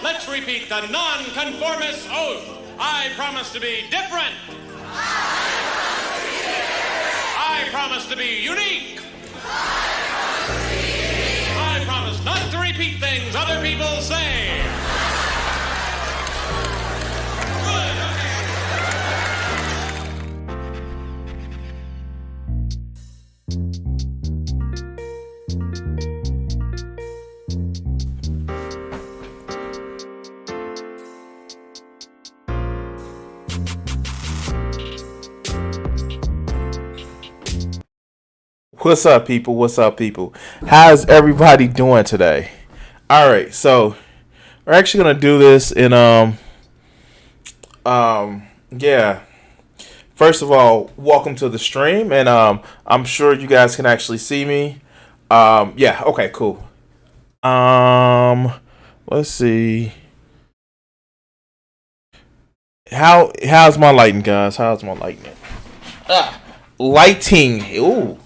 Let's repeat the non-conformist oath. I promise to be different. I promise to be unique. I promise not to repeat things other people say. Good, What's up, people? What's up, people? How's everybody doing today? All right, so we're actually gonna do this in yeah. First of all, welcome to the stream, and I'm sure you guys can actually see me. Yeah. Okay. Cool. Let's see. How's my lighting, guys? How's my lighting? Lighting. Ooh.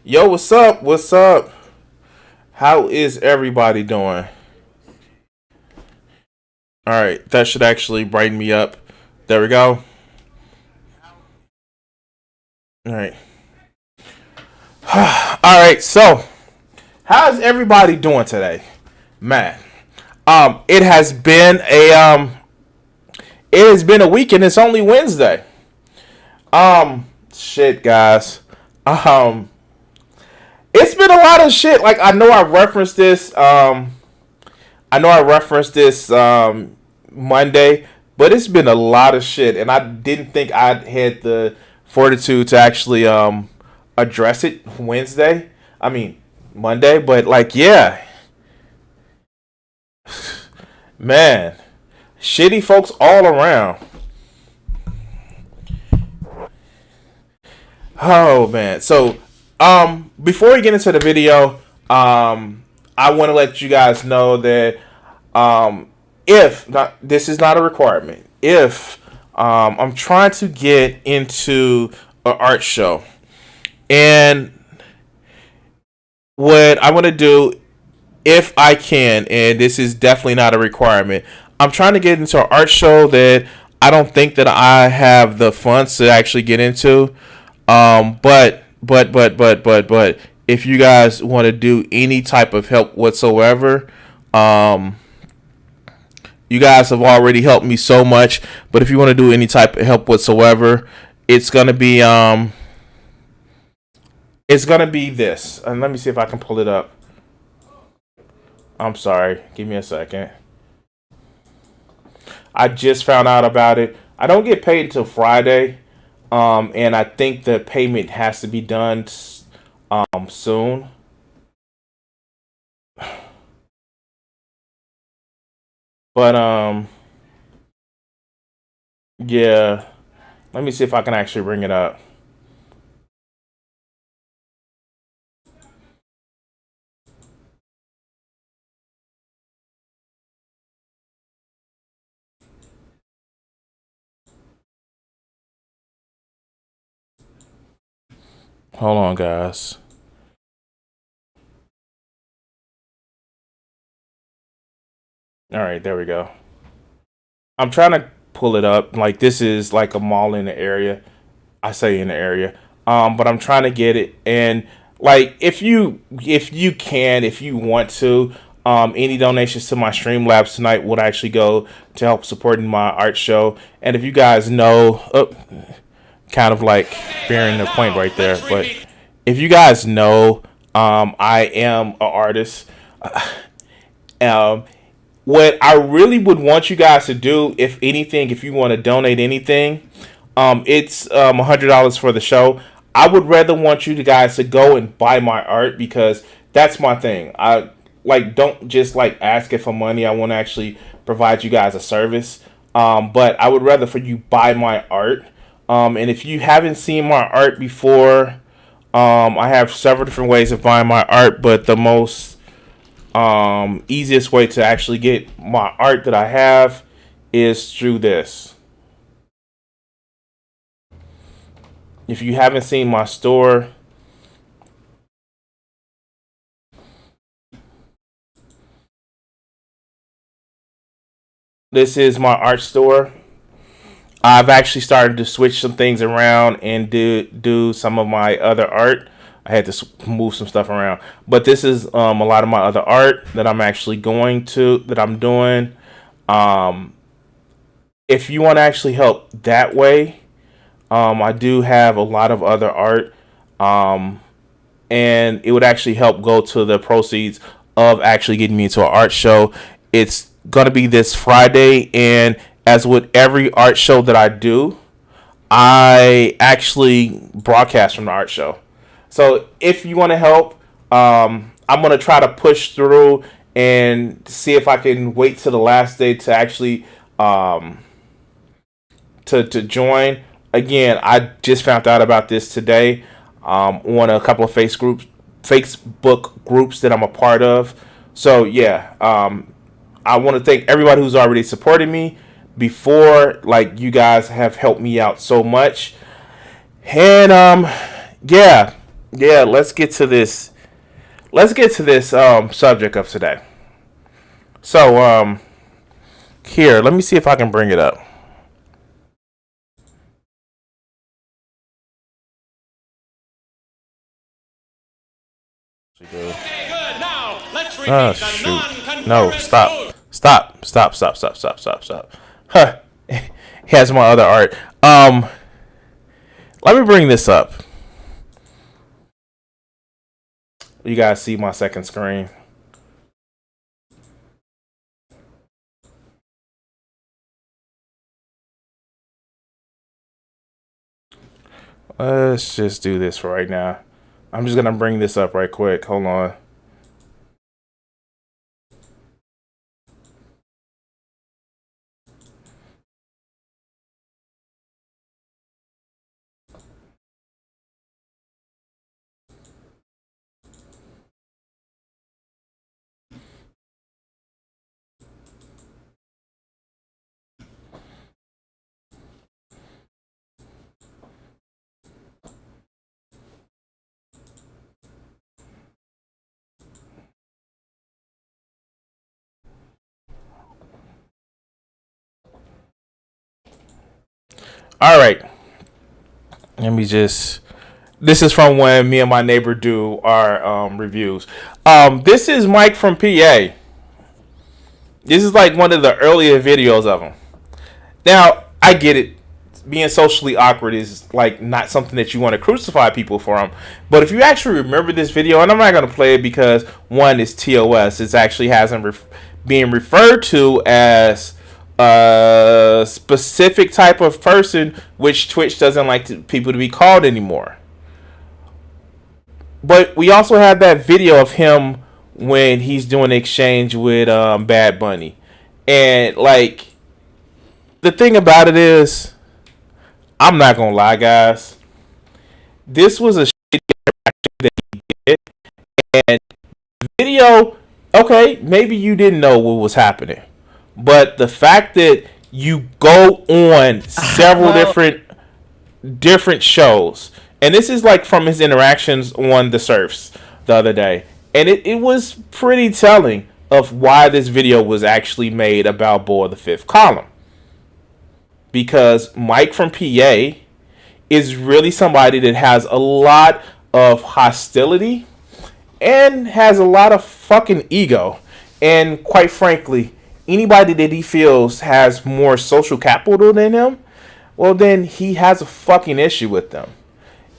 Yo, what's up? What's up? How is everybody doing? All right, that should actually brighten me up. There we go. All right. All right, so how's everybody doing today? Man, it has been a week and it's only Wednesday. Shit, guys. It's been a lot of shit. Like, I know I referenced this Monday, but it's been a lot of shit, and I didn't think I had the fortitude to actually address it Monday, but like, yeah. Man, shitty folks all around. Oh man. So before we get into the video, I want to let you guys know that this is not a requirement. If I'm trying to get into an art show, and what I want to do, if I can, and this is definitely not a requirement, I'm trying to get into an art show that I don't think that I have the funds to actually get into. But if you guys want to do any type of help whatsoever, you guys have already helped me so much. But if you want to do any type of help whatsoever, it's gonna be this. And let me see if I can pull it up. I'm sorry. Give me a second. I just found out about it. I don't get paid until Friday. And I think the payment has to be done soon. But yeah. Let me see if I can actually bring it up. Hold on, guys. All right, there we go. I'm trying to pull it up. Like, this is like a mall in the area. I say in the area. But I'm trying to get it. And like, if you want to, any donations to my Streamlabs tonight would actually go to help supporting my art show. And if you guys know, kind of like bearing the point right there, but if you guys know, I am an artist. What I really would want you guys to do, if anything, if you want to donate anything, it's $100 for the show. I would rather want you guys to go and buy my art, because that's my thing. I don't just ask it for money. I want to actually provide you guys a service. But I would rather for you buy my art. And if you haven't seen my art before, I have several different ways of buying my art, but the most easiest way to actually get my art that I have is through this. If you haven't seen my store, this is my art store. I've actually started to switch some things around and do some of my other art. I had to move some stuff around, but this is a lot of my other art that I'm actually that I'm doing. If you want to actually help that way, I do have a lot of other art, and it would actually help go to the proceeds of actually getting me into an art show. It's gonna be this Friday, and as with every art show that I do, I actually broadcast from the art show. So if you want to help, I'm going to try to push through and see if I can wait till the last day to actually to join. Again, I just found out about this today on a couple of Facebook groups that I'm a part of. So yeah, I want to thank everybody who's already supported me before. You guys have helped me out so much. And yeah, let's get to this subject of today. So here, let me see if I can bring it up. Okay, good. Now let's repeat the non-conformist. No, stop. Huh. Has my other art. Let me bring this up. You guys see my second screen. Let's just do this for right now. I'm just going to bring this up right quick. Hold on. All right. Let me just. This is from when me and my neighbor do our reviews. This is Mike from PA. This is one of the earlier videos of him. Now, I get it. being socially awkward is like not something that you want to crucify people from. But if you actually remember this video, and I'm not going to play it because one is TOS, it actually hasn't being referred to as a specific type of person, which Twitch doesn't like people to be called anymore. But we also have that video of him when he's doing an exchange with Bad Bunny, and like the thing about it is, I'm not gonna lie, guys. This was a shitty interaction that he did, and the video. Okay, maybe you didn't know what was happening, but the fact that you go on several different shows, and this is like from his interactions on the Serfs the other day, and it was pretty telling of why this video was actually made about Boy of the Fifth Column. Because Mike from PA is really somebody that has a lot of hostility and has a lot of fucking ego. And quite frankly, anybody that he feels has more social capital than him, well then he has a fucking issue with them.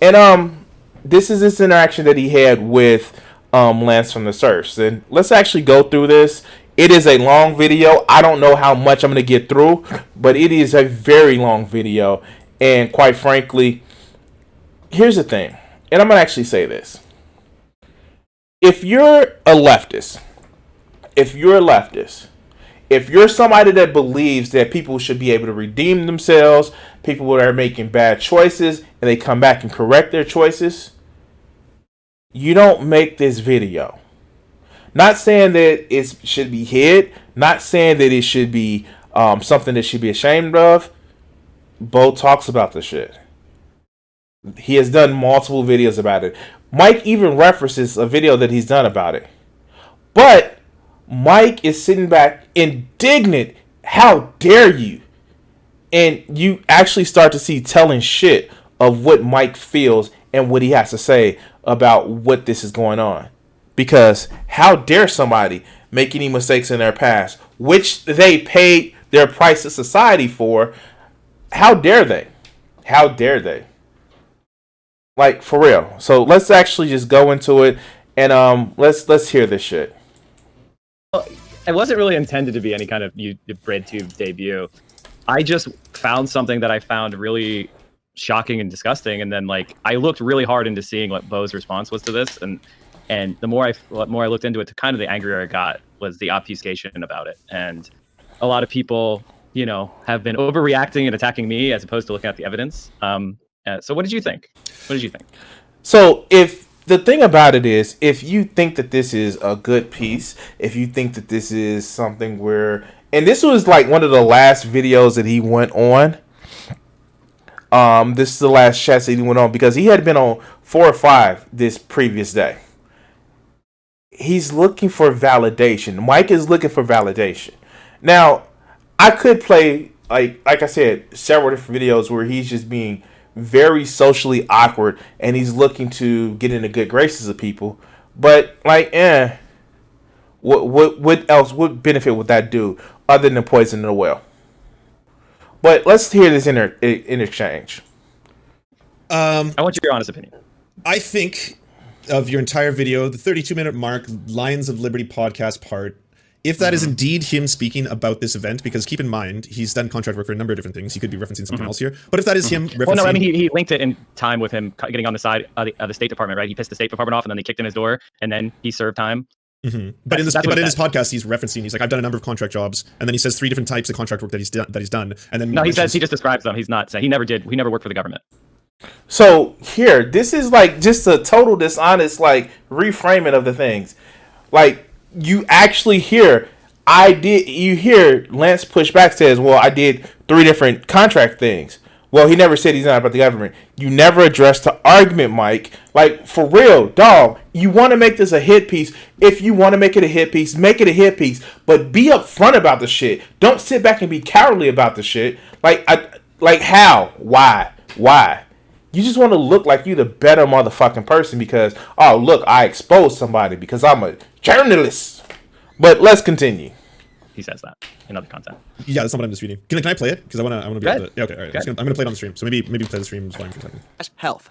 And this is this interaction that he had with Lance from the Serfs. And let's actually go through this. It is a long video. I don't know how much I'm going to get through, but it is a very long video. And quite frankly, here's the thing. And I'm going to actually say this. If you're a leftist, if you're somebody that believes that people should be able to redeem themselves, people that are making bad choices, and they come back and correct their choices, you don't make this video. Not saying that it should be hid. Not saying that it should be something that should be ashamed of. Bo talks about the shit. He has done multiple videos about it. Mike even references a video that he's done about it. But Mike is sitting back indignant. How dare you? And you actually start to see telling shit of what Mike feels and what he has to say about what this is going on. Because how dare somebody make any mistakes in their past, which they paid their price to society for? How dare they? How dare they? Like, for real. So let's actually just go into it, and let's hear this shit. Well, it wasn't really intended to be any kind of BreadTube debut. I just found something that I found really shocking and disgusting, and then like I looked really hard into seeing what Bo's response was to this, and the more I looked into it, the kind of the angrier I got was the obfuscation about it. And a lot of people, have been overreacting and attacking me as opposed to looking at the evidence. So what did you think? So if the thing about it is, if you think that this is a good piece, if you think that this is something where, and this was like one of the last videos that he went on. This is the last chats that he went on because he had been on 4 or 5 this previous day. He's looking for validation. Mike is looking for validation. Now, I could play, like I said, several different videos where he's just being very socially awkward and he's looking to get into good graces of people. But, what else, what benefit would that do other than poison the well? But let's hear this interchange. I want your honest opinion. I think of your entire video, the 32-minute mark, Lions of Liberty podcast part, if that is indeed him speaking about this event, because keep in mind, he's done contract work for a number of different things. He could be referencing something else here. But if that is him referencing... Well, no, I mean, he linked it in time with him getting on the side of the State Department, right? He pissed the State Department off, and then they kicked in his door, and then he served time. But in his podcast, he's referencing, he's like, I've done a number of contract jobs, and then he says 3 different types of contract work that he's done, and then... No, he says, he just describes them. He's not saying, he never worked for the government. So here, this is like just a total dishonest like reframing of the things. Like you actually hear, you hear Lance push back, says, well, I did 3 different contract things. Well, he never said he's not about the government. You never addressed the argument, Mike. Like, for real, dog, you want to make this a hit piece. If you want to make it a hit piece, make it a hit piece. But be upfront about the shit. Don't sit back and be cowardly about the shit. Like how? Why? You just want to look like you the better motherfucking person because, oh, look, I exposed somebody because I'm a journalist. But let's continue. he says that in other content. Yeah, that's not what I'm disputing. Can I play it? Because I want to be able to. Yeah, okay, all right. I'm gonna play it on the stream. So maybe play the stream volume for a second. Health.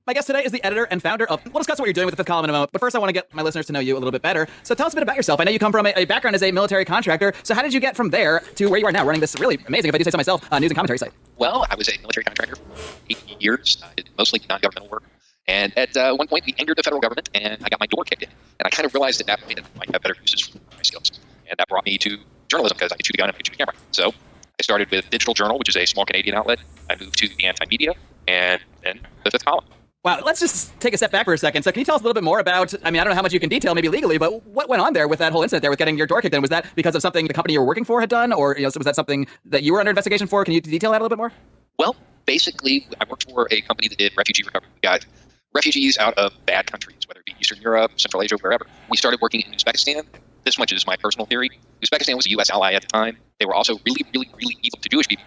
My guest today is the editor and founder of. We'll discuss what you're doing with the fifth column in a moment, but first I want to get my listeners to know you a little bit better. So tell us a bit about yourself. I know you come from a background as a military contractor. So how did you get from there to where you are now, running this really amazing, if I do say so myself, news and commentary site? Well, I was a military contractor for 8 years. I did mostly non-governmental work. And at one point, we angered the federal government, and I got my door kicked in. And I kind of realized at that point that I might have better uses for my skills. And that brought me to journalism, because I could shoot a gun and I could shoot a camera. So I started with Digital Journal, which is a small Canadian outlet. I moved to the Anti-Media, and then the Fifth Column. Wow, let's just take a step back for a second. So can you tell us a little bit more about, I mean, I don't know how much you can detail, maybe legally, but what went on there with that whole incident there with getting your door kicked in? Was that because of something the company you were working for had done? Or was that something that you were under investigation for? Can you detail that a little bit more? Well, basically, I worked for a company that did refugee recovery. We got refugees out of bad countries, whether it be Eastern Europe, Central Asia, wherever. We started working in Uzbekistan. This much is my personal theory. Uzbekistan was a U.S. ally at the time. They were also really, really, really evil to Jewish people.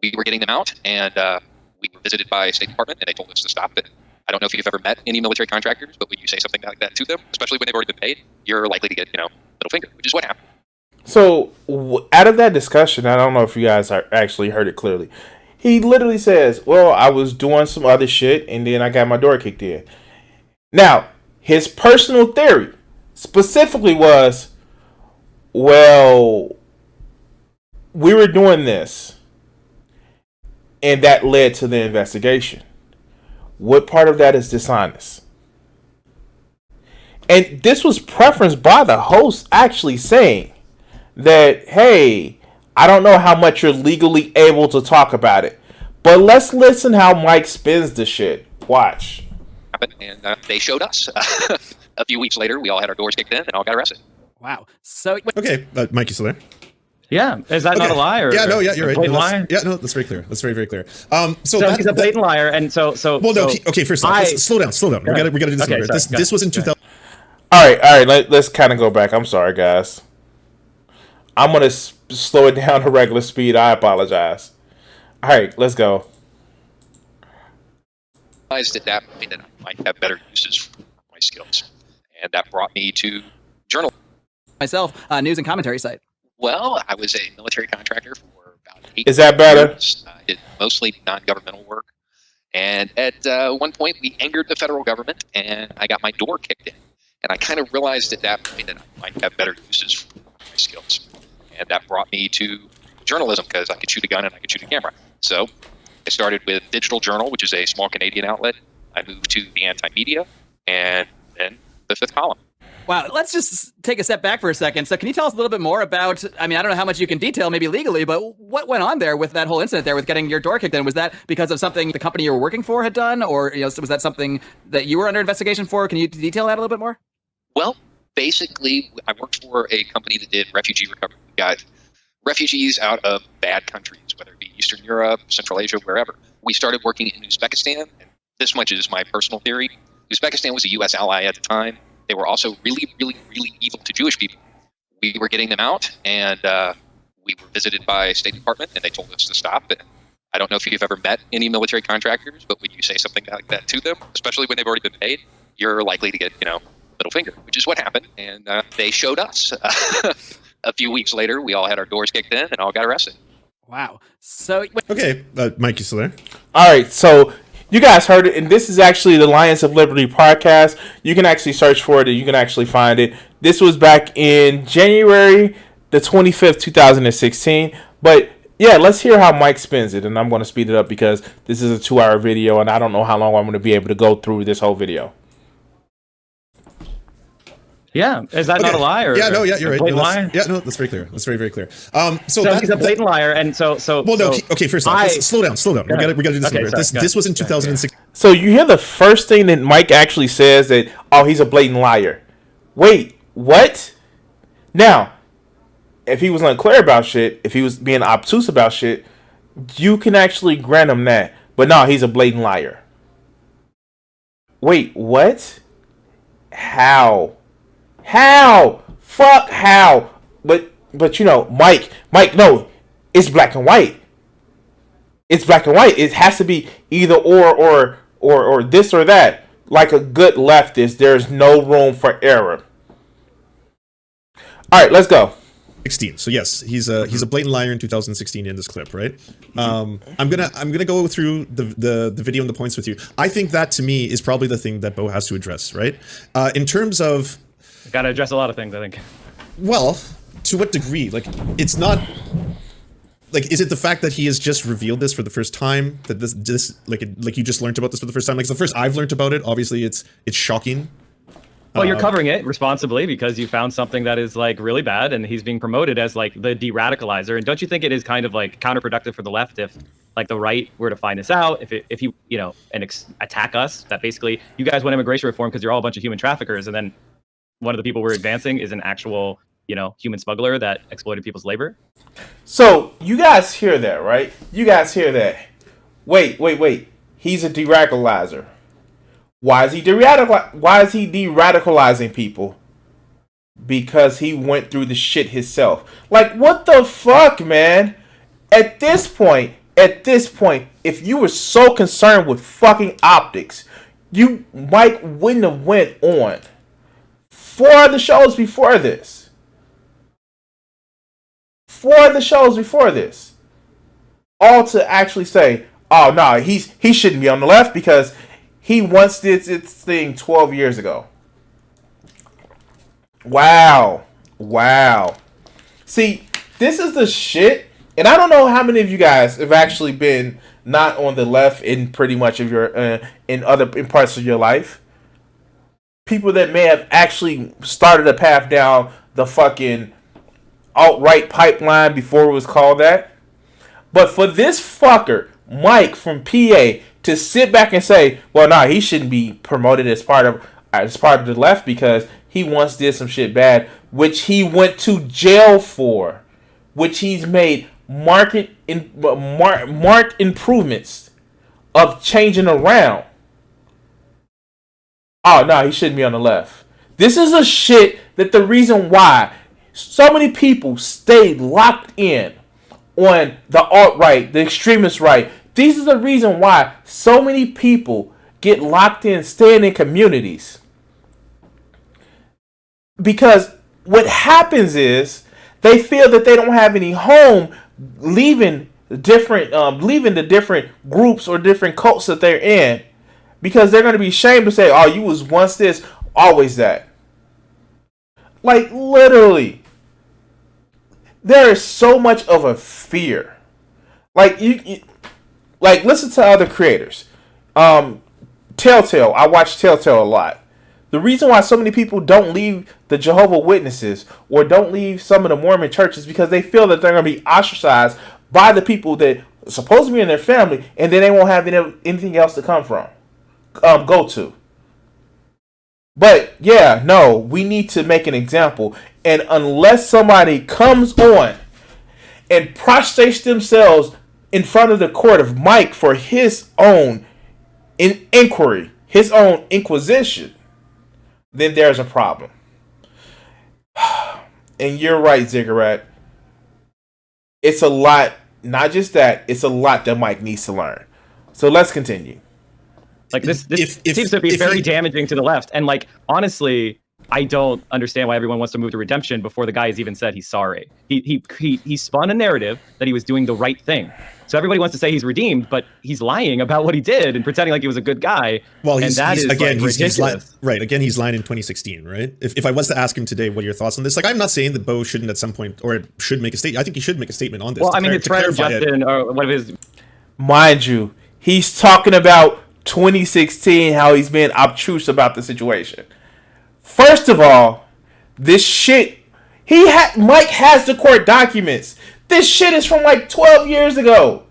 We were getting them out, and we were visited by State Department, and they told us to stop it. I don't know if you've ever met any military contractors, but when you say something like that to them, especially when they've already been paid, you're likely to get, middle finger, which is what happened. So, out of that discussion, I don't know if you guys actually heard it clearly. He literally says, well, I was doing some other shit, and then I got my door kicked in. Now, his personal theory specifically was, well, we were doing this, and that led to the investigation. What part of that is dishonest? And this was preferenced by the host actually saying that, hey, I don't know how much you're legally able to talk about it, but let's listen how Mike spins the shit. Watch. And they showed us. A few weeks later, we all had our doors kicked in and all got arrested. Wow. So Okay, Mike, you still there? Yeah, is that not a lie? Or yeah, no, yeah, you're right. Blatant No, lie? yeah, no, that's very clear. That's very, very clear. So he's a blatant liar, and so. Well, no, okay. First off, slow down. We gotta do this. Okay, This was in 2000. All right. Let's kind of go back. I'm sorry, guys. I'm gonna slow it down to regular speed. I apologize. All right, let's go. I realized at that point that I might have better uses for my skills, and that brought me to journalism. myself, news and commentary site. Well, I was a military contractor for about 8 years. Is that better? I did mostly non-governmental work. And at one point, we angered the federal government, and I got my door kicked in. And I kind of realized at that point that I might have better uses for my skills. And that brought me to journalism, because I could shoot a gun and I could shoot a camera. So I started with Digital Journal, which is a small Canadian outlet. I moved to the Anti-Media, and then the Fifth Column. Wow, let's just take a step back for a second. So can you tell us a little bit more about, I mean, I don't know how much you can detail, maybe legally, but what went on there with that whole incident there with getting your door kicked in? Was that because of something the company you were working for had done? Or was that something that you were under investigation for? Can you detail that a little bit more? Well, basically, I worked for a company that did refugee recovery. We got refugees out of bad countries, whether it be Eastern Europe, Central Asia, wherever. We started working in Uzbekistan, and this much is my personal theory. Uzbekistan was a U.S. ally at the time. They were also really, really, really evil to Jewish people. We were getting them out, and we were visited by State Department, and they told us to stop. And I don't know if you've ever met any military contractors, but when you say something like that to them, especially when they've already been paid, you're likely to get, middle finger, which is what happened. And they showed us. A few weeks later, we all had our doors kicked in and all got arrested. Wow. So Okay, Mike, you still there? All right, so you guys heard it, and this is actually the Lions of Liberty podcast. You can actually search for it, and you can actually find it. This was back in January the 25th, 2016. But yeah, let's hear how Mike spins it, and I'm going to speed it up because this is a 2-hour video, and I don't know how long I'm going to be able to go through this whole video. Yeah, is that not a lie? Or yeah, no, yeah, you're right. Blatant No, lie? yeah, no, that's very clear. That's very, very clear. So he's a blatant liar, and so. Well, no, okay. First off, slow down. We got to do this. Okay, Over. This was in 2006. So you hear the first thing that Mike actually says that, oh, he's a blatant liar. Wait, what? Now, if he was unclear about shit, if he was being obtuse about shit, you can actually grant him that. But no, he's a blatant liar. Wait, what? How? Fuck how? But Mike, no, it's black and white. It's black and white. It has to be either or this or that. Like a good leftist, there's no room for error. All right, let's go. 16. So yes, he's a blatant liar in 2016 in this clip, right? I'm gonna go through the video and the points with you. I think that to me is probably the thing that Bo has to address, right? In terms of, Got to address a lot of things, I think. well, to what degree? Like, it's not. Like, is it the fact that he has just revealed this for the first time? That this like you just learned about this for the first time? Like, it's the first I've learned about it. Obviously, it's shocking. Well, you're covering it responsibly because you found something that is like really bad, and he's being promoted as like the de-radicalizer. And don't you think it is kind of like counterproductive for the left if like the right were to find this out, if you know, and attack us, that basically you guys want immigration reform because you're all a bunch of human traffickers, and then one of the people we're advancing is an actual, you know, human smuggler that exploited people's labor? So you guys hear that, right? You guys hear that? Wait. He's a de-radicalizer. Why is he de-radicalizing people? Because he went through the shit himself. Like, what the fuck, man? At this point, if you were so concerned with fucking optics, Mike wouldn't have went on 4 other shows before this. 4 other shows before this. All to actually say, oh, no, he shouldn't be on the left because he once did this thing 12 years ago. Wow. See, this is the shit. And I don't know how many of you guys have actually been not on the left in pretty much of your in parts of your life. People that may have actually started a path down the fucking alt-right pipeline before it was called that. But for this fucker, Mike from PA, to sit back and say, well, nah, he shouldn't be promoted as part of the left because he once did some shit bad, which he went to jail for, which he's made marked improvements of changing around. Oh, no, he shouldn't be on the left. This is a shit that the reason why so many people stayed locked in on the alt-right, the extremist right. These are the reason why so many people get locked in, staying in communities. Because what happens is they feel that they don't have any home, leaving the different groups or different cults that they're in, because they're going to be ashamed to say, oh, you was once this, always that. Like, literally, there is so much of a fear. Like, like, listen to other creators. Telltale. I watch Telltale a lot. The reason why so many people don't leave the Jehovah's Witnesses or don't leave some of the Mormon churches is because they feel that they're going to be ostracized by the people that are supposed to be in their family, and then they won't have anything else to go to. But yeah, no, we need to make an example. And unless somebody comes on and prostrates themselves in front of the court of Mike for his own inquiry, his own inquisition, then there's a problem. And you're right, Ziggurat. It's a lot, not just that, it's a lot that Mike needs to learn. So let's continue. Like, this seems to be very damaging to the left. And, like, honestly, I don't understand why everyone wants to move to redemption before the guy has even said he's sorry. He spun a narrative that he was doing the right thing. So everybody wants to say he's redeemed, but he's lying about what he did and pretending like he was a good guy. Well, he's lying in 2016, right? If I was to ask him today, what are your thoughts on this? Like, I'm not saying that Bo shouldn't at some point, or should make a statement. I think he should make a statement on this. Well, I mean, his friend Justin, or one of his... Mind you, he's talking about 2016, how he's being obtuse about the situation. First of all, this shit, Mike has the court documents. This shit is from like 12 years ago.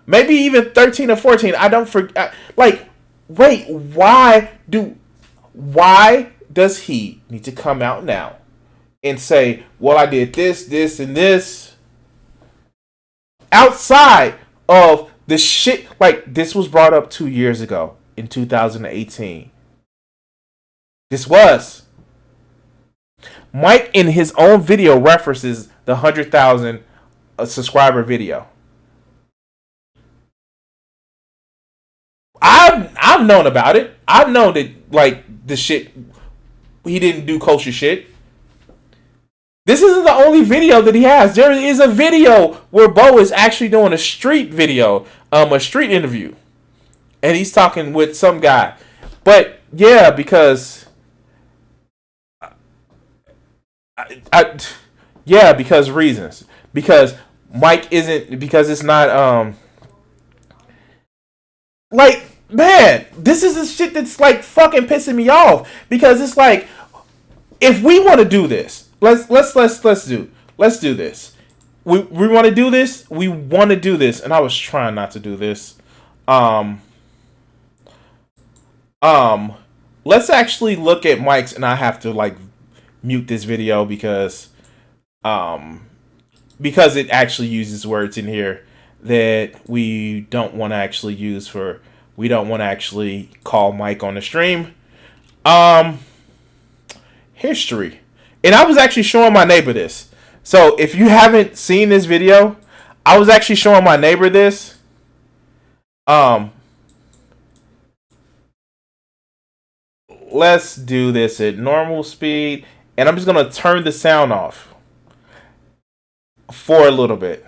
Maybe even 13 or 14. I don't forget. Like, wait, why does he need to come out now and say, well, I did this, this, and this? Outside of the shit, like, this was brought up 2 years ago in 2018. This was. Mike, in his own video, references the 100,000 subscriber video. I've known about it. I've known that, like, the shit, he didn't do kosher shit. This isn't the only video that he has. There is a video where Bo is actually doing a street video, a street interview, and he's talking with some guy. But yeah, because because reasons. Because Mike isn't, because it's not like, man, this is the shit that's like fucking pissing me off, because it's like, if we want to do this, let's do this. We want to do this. We want to do this, and I was trying not to do this. Let's actually look at Mike's, and I have to like mute this video because it actually uses words in here that we don't want to actually use for. We don't want to actually call Mike on the stream. History. And I was actually showing my neighbor this. So if you haven't seen this video, I was actually showing my neighbor this. Let's do this at normal speed. And I'm just going to turn the sound off for a little bit.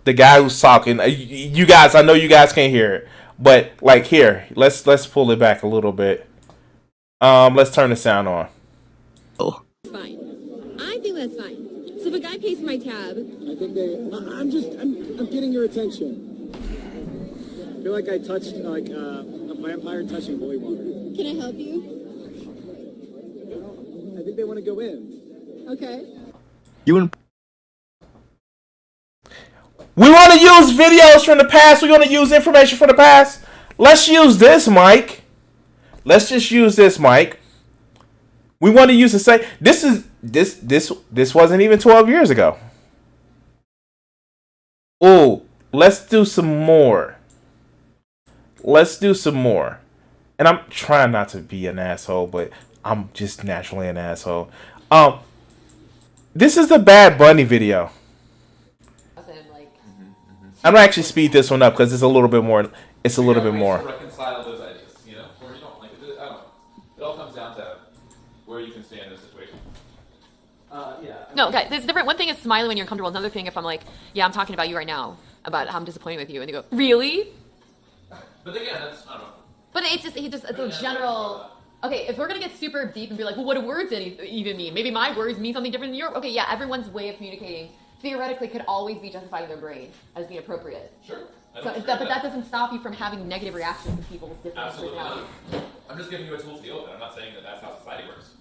The guy who's talking, you guys, I know you guys can't hear it, but like here, let's pull it back a little bit. Let's turn the sound on. Oh. Fine. I think that's fine. So if a guy pays for my tab, I think I'm getting your attention. I feel like I touched like a vampire touching holy water. can I help you? I think they want to go in. Okay. We want to use videos from the past. We're going to use information from the past. Let's use this, Mike. Let's just use this, Mike. We want to use the same. This wasn't even 12 years ago. Oh, let's do some more. Let's do some more. And I'm trying not to be an asshole, but I'm just naturally an asshole. This is the Bad Bunny video. I'm gonna actually speed this one up because it's a little bit more. It's a little bit more. Reconcile those ideas, you know, or you don't like it. I don't know. It all comes down to where you can stand in a situation. Yeah. No, okay. It's different. One thing is smiling when you're uncomfortable. Another thing, if I'm like, yeah, I'm talking about you right now, about how I'm disappointed with you, and they go, really? But again, that's I don't know. But it's a general. Okay, if we're gonna get super deep and be like, well, what do words even mean? Maybe my words mean something different than yours. Okay, yeah, everyone's way of communicating theoretically could always be justified in their brain as being appropriate. Sure. But that doesn't stop you from having negative reactions to people's different personalities. I'm just giving you a tool to deal with it. I'm not saying that that's how society works.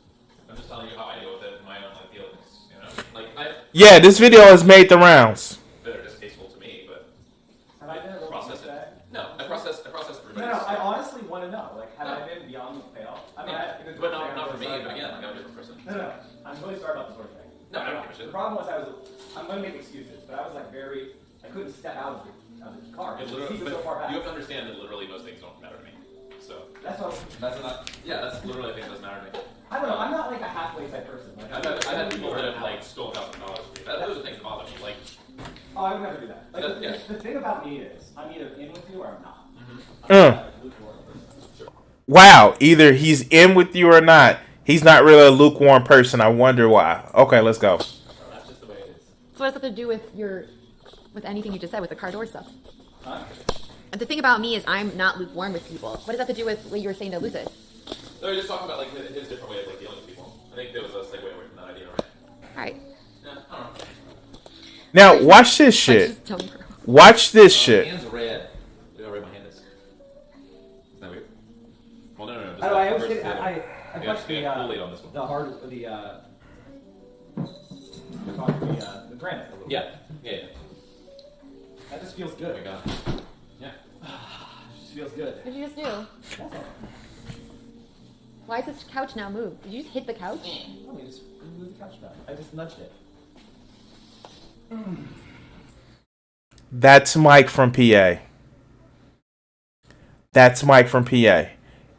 I'm just telling you how I deal with it in my own like feelings. You know, yeah, this video has made the rounds. They're distasteful to me, but have I been a process it. That? No, I process everybody. No, I honestly want to know. Like, have I been beyond the pale? I mean, but not for me. But again, like I'm a different person. No. I'm really sorry about the sort of thing. No, I don't give a shit. The problem was I'm going to make excuses, but I was like I couldn't step out of the car. It literally, but so far back. You have to understand that literally most things don't matter to me. So that's literally a thing that doesn't matter to me. I don't know. I'm not like a halfway type person. Like, I've had people that have like stolen $1,000 from me. Those are things that bother me. Like, oh, I would never do that. Like, the thing about me is I'm either in with you or I'm not. Wow, either he's in with you or not. He's not really a lukewarm person. I wonder why. Okay, let's go. That's just the way it is. So what does that have to do with anything you just said with the car door stuff? Huh? And the thing about me is I'm not lukewarm with people. What does that have to do with what you were saying to Lucid? No, you're just talking about like his different way of like dealing with people. I think there was a segue away from that idea, right? Alright. Yeah, I don't know. Now watch this shit. Watch this shit. My hand's red. Look how red my hand is. Isn't that weird? Well, no. I always get I touched the on this one. the granite a little Yeah. That just feels good. Oh my god. Yeah. It just feels good. What did you just do? Why is this couch now moved? Did you just hit the couch? No, we just moved the couch back. I just nudged it. That's Mike from PA. That's Mike from PA.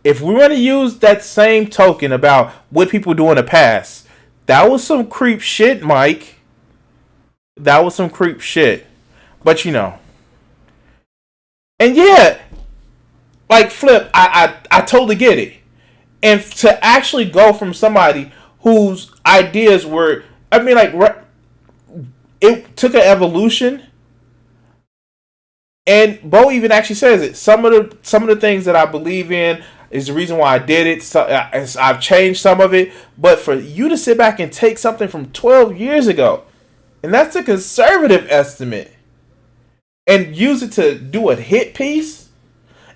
If we want to use that same token about what people do in the past, that was some creep shit, Mike. That was some creep shit. But you know. And yeah, Like, Flip, I totally get it. And to actually go from somebody whose ideas were, I mean, like, it took an evolution. And Bo even actually says it. Some of the things that I believe in is the reason why I did it. So I've changed some of it. But for you to sit back and take something from 12 years ago, and that's a conservative estimate, and use it to do a hit piece,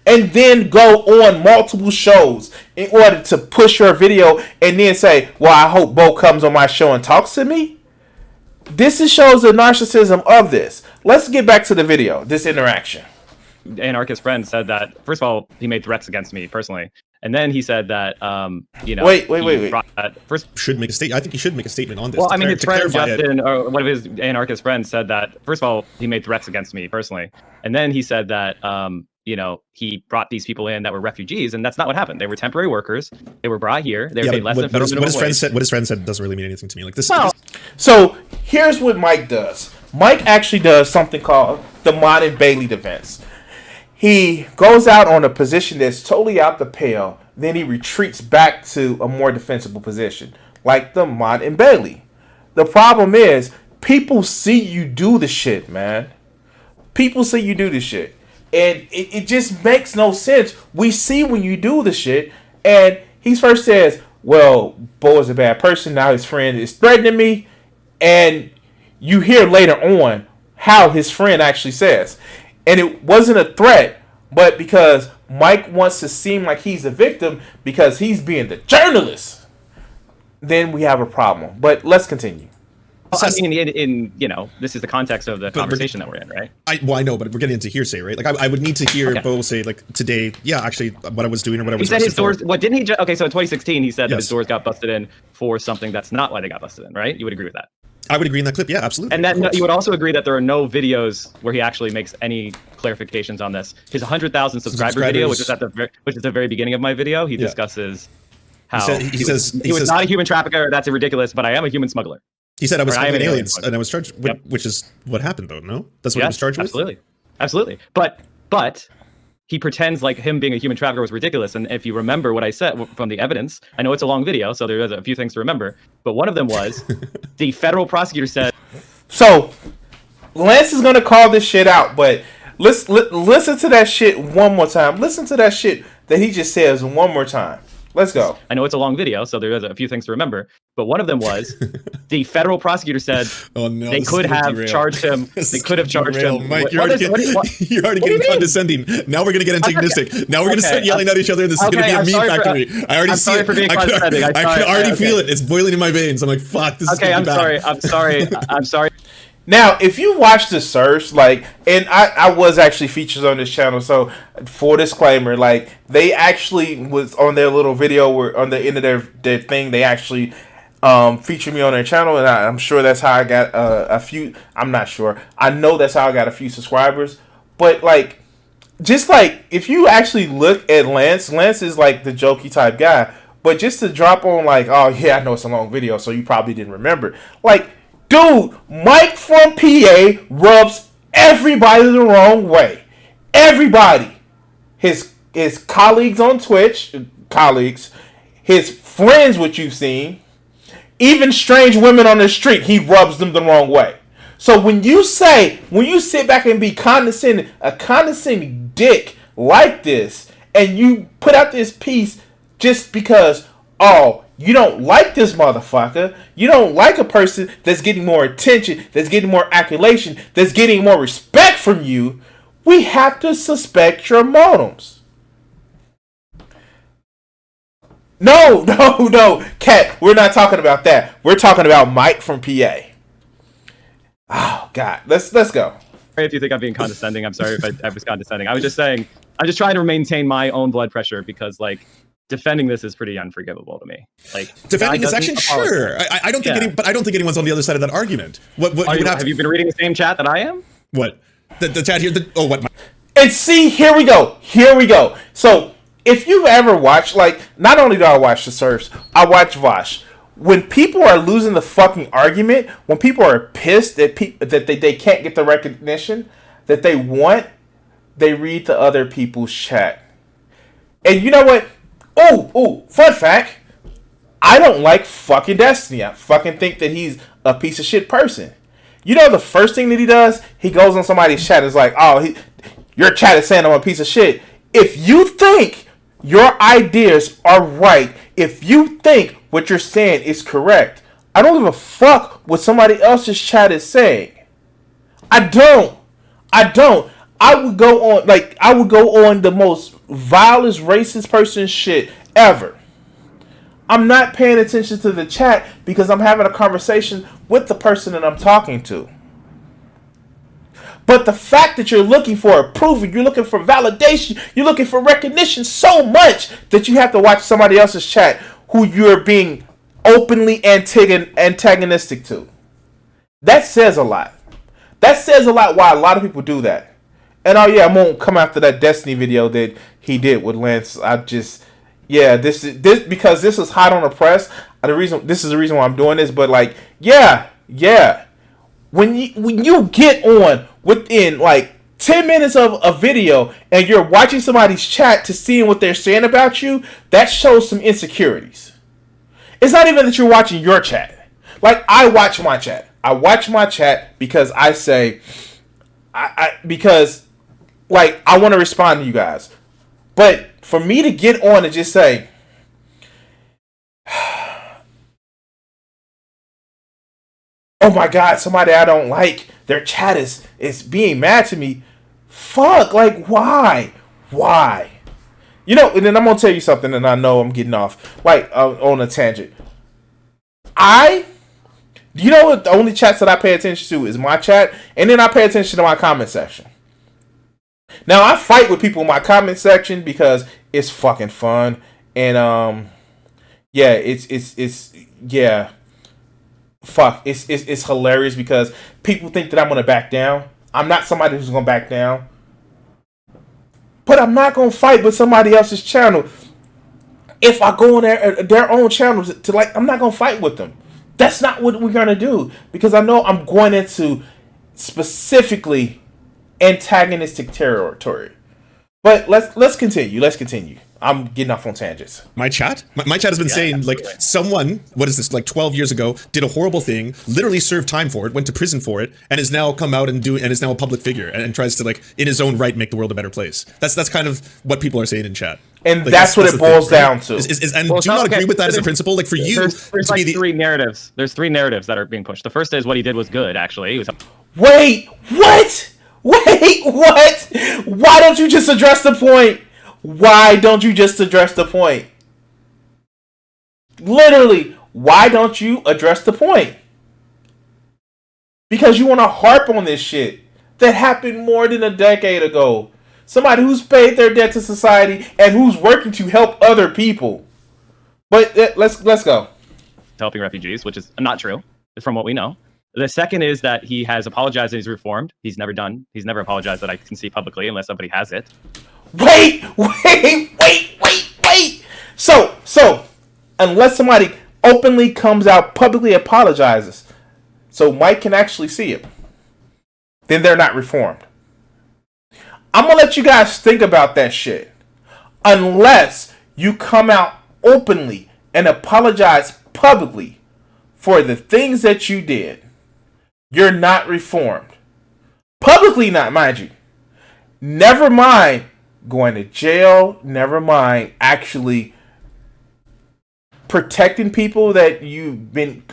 and then go on multiple shows in order to push your video, and then say, well, I hope Bo comes on my show and talks to me. This shows the narcissism of this. Let's get back to the video, this interaction. Anarchist friend said that, first of all, he made threats against me personally. And then he said that, Wait. First, should make a statement. I think he should make a statement on this. Well, I mean, his friend Justin, or one of his anarchist friends, said that, first of all, he made threats against me personally. And then he said that, he brought these people in that were refugees, and that's not what happened. They were temporary workers. They were brought here. They were paid less than federal minimum wage. What his friend said doesn't really mean anything to me. Like this. Well, so here's what Mike does. Mike actually does something called the Mod and Bailey defense. He goes out on a position that's totally out the pale. Then he retreats back to a more defensible position, like the Mod and Bailey. The problem is, people see you do the shit, man. People see you do the shit. And it just makes no sense. We see when you do the shit. And he first says, well, Bo is a bad person. Now his friend is threatening me. And you hear later on how his friend actually says. And it wasn't a threat, but because Mike wants to seem like he's a victim because he's being the journalist, then we have a problem. But let's continue. I mean, this is the context of the conversation that we're in, right? I know, but we're getting into hearsay, right? Like, I would need to hear Bo say, like, today, yeah, actually, what I was doing or what I was. He said his doors. What didn't he? Okay, so in 2016, he said that Yes. his doors got busted in for something that's not why they got busted in, right? You would agree with that? I would agree in that clip, yeah, absolutely. And that you would also agree that there are no videos where he actually makes any clarifications on this. His 100,000 subscriber video, which is the very beginning of my video, he discusses how he was not a human trafficker. That's ridiculous, but I am a human smuggler. He said I was smuggling aliens, and I was charged, which is what happened, though. No, that's what he was charged with. Absolutely. But he pretends like him being a human trafficker was ridiculous. And if you remember what I said from the evidence, I know it's a long video, so there's a few things to remember. But one of them was the federal prosecutor said. So Lance is gonna call this shit out, but listen to that shit one more time. Listen to that shit that he just says one more time. Let's go. I know it's a long video, so there's a few things to remember. But one of them was the federal prosecutor said they could have charged him. They could have charged him. Mike, you're already getting condescending. Now we're going to get antagonistic. Now we're going to start yelling at each other. This is going to be a meme factory. I already see it. I can already feel it. It's boiling in my veins. I'm like, fuck, this is going to be bad. I'm sorry. Now, if you watch the Serfs, and I was actually featured on this channel, so full disclaimer, they actually was on their little video where on the end of their thing, they actually featured me on their channel, and I'm sure that's how I got a few. I'm not sure. I know that's how I got a few subscribers, but if you actually look at Lance is like the jokey type guy, but just to drop on oh yeah, I know it's a long video, so you probably didn't remember, dude, Mike from PA rubs everybody the wrong way. Everybody. His colleagues on Twitch, his friends, which you've seen, even strange women on the street, he rubs them the wrong way. So when you sit back and be condescending, a condescending dick like this, and you put out this piece just because, you don't like this motherfucker. You don't like a person that's getting more attention, that's getting more accolation, that's getting more respect from you. We have to suspect your motives. No, Kat, we're not talking about that. We're talking about Mike from PA. Oh God, let's go. If you think I'm being condescending, I'm sorry if I was condescending. I was just saying, I'm just trying to maintain my own blood pressure because defending this is pretty unforgivable to me. Defending this action, sure. I don't think but I don't think anyone's on the other side of that argument. Have you been reading the same chat that I am? What? The chat here? What? And see, here we go. So if you've ever watched, not only do I watch the Serfs, I watch Vosh. When people are losing the fucking argument, when people are pissed that they can't get the recognition that they want, they read the other people's chat. And you know what? Oh, fun fact. I don't like fucking Destiny. I fucking think that he's a piece of shit person. You know the first thing that he does? He goes on somebody's chat and is like, oh, your chat is saying I'm a piece of shit. If you think your ideas are right, if you think what you're saying is correct, I don't give a fuck what somebody else's chat is saying. I don't. I would go on the most vilest racist person shit ever. I'm not paying attention to the chat because I'm having a conversation with the person that I'm talking to. But the fact that you're looking for approval, you're looking for validation, you're looking for recognition so much that you have to watch somebody else's chat who you're being openly antagonistic to. That says a lot. That says a lot why a lot of people do that. And oh yeah, I won't come after that Destiny video that he did with Lance. This is because this is hot on the press. This is the reason why I'm doing this. But like, yeah. When you get on within like 10 minutes of a video and you're watching somebody's chat to seeing what they're saying about you, that shows some insecurities. It's not even that you're watching your chat. Like, I watch my chat. I watch my chat because I say, because like I want to respond to you guys. But for me to get on and just say, oh my God, somebody I don't like, their chat is being mad to me. Fuck, like, why? You know, and then I'm going to tell you something, and I know I'm getting off, like, on a tangent. You know what, the only chats that I pay attention to is my chat, and then I pay attention to my comment section. Now, I fight with people in my comment section because it's fucking fun, and, it's hilarious because people think that I'm gonna back down. I'm not somebody who's gonna back down. But I'm not gonna fight with somebody else's channel. If I go on their own channels to like, I'm not gonna fight with them. That's not what we're gonna do because I know I'm going into specifically antagonistic territory. But let's continue. I'm getting off on tangents. My chat? My chat has been saying, absolutely. Like, someone, what is this, like 12 years ago, did a horrible thing, literally served time for it, went to prison for it, and has now come out and is now a public figure, and tries to, like, in his own right, make the world a better place. That's kind of what people are saying in chat. And like, that's what it boils down to. And do you not agree with that as a principle? Like, for you, there's like three narratives. There's three narratives that are being pushed. The first is what he did was good, actually. Wait, what? Why don't you just address the point? Literally, why don't you address the point? Because you want to harp on this shit that happened more than a decade ago. Somebody who's paid their debt to society and who's working to help other people. But let's go. Helping refugees, which is not true, from what we know. The second is that he has apologized and he's reformed. He's never apologized that I can see publicly unless somebody has it. Wait. So, unless somebody openly comes out, publicly apologizes, so Mike can actually see it, then they're not reformed. I'm going to let you guys think about that shit. Unless you come out openly and apologize publicly for the things that you did, you're not reformed. Publicly not, mind you. Never mind going to jail, never mind actually protecting people that you've been,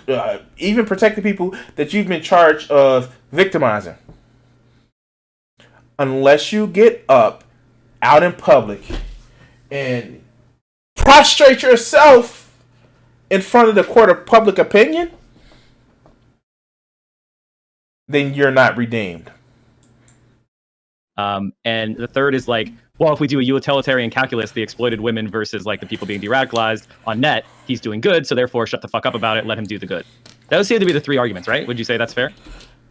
even protecting people that you've been charged of victimizing. Unless you get up out in public and prostrate yourself in front of the court of public opinion, then you're not redeemed. And the third is like, well, if we do a utilitarian calculus, the exploited women versus like the people being de-radicalized on net, he's doing good, so therefore shut the fuck up about it, let him do the good. Those seem to be the three arguments, right? Would you say that's fair?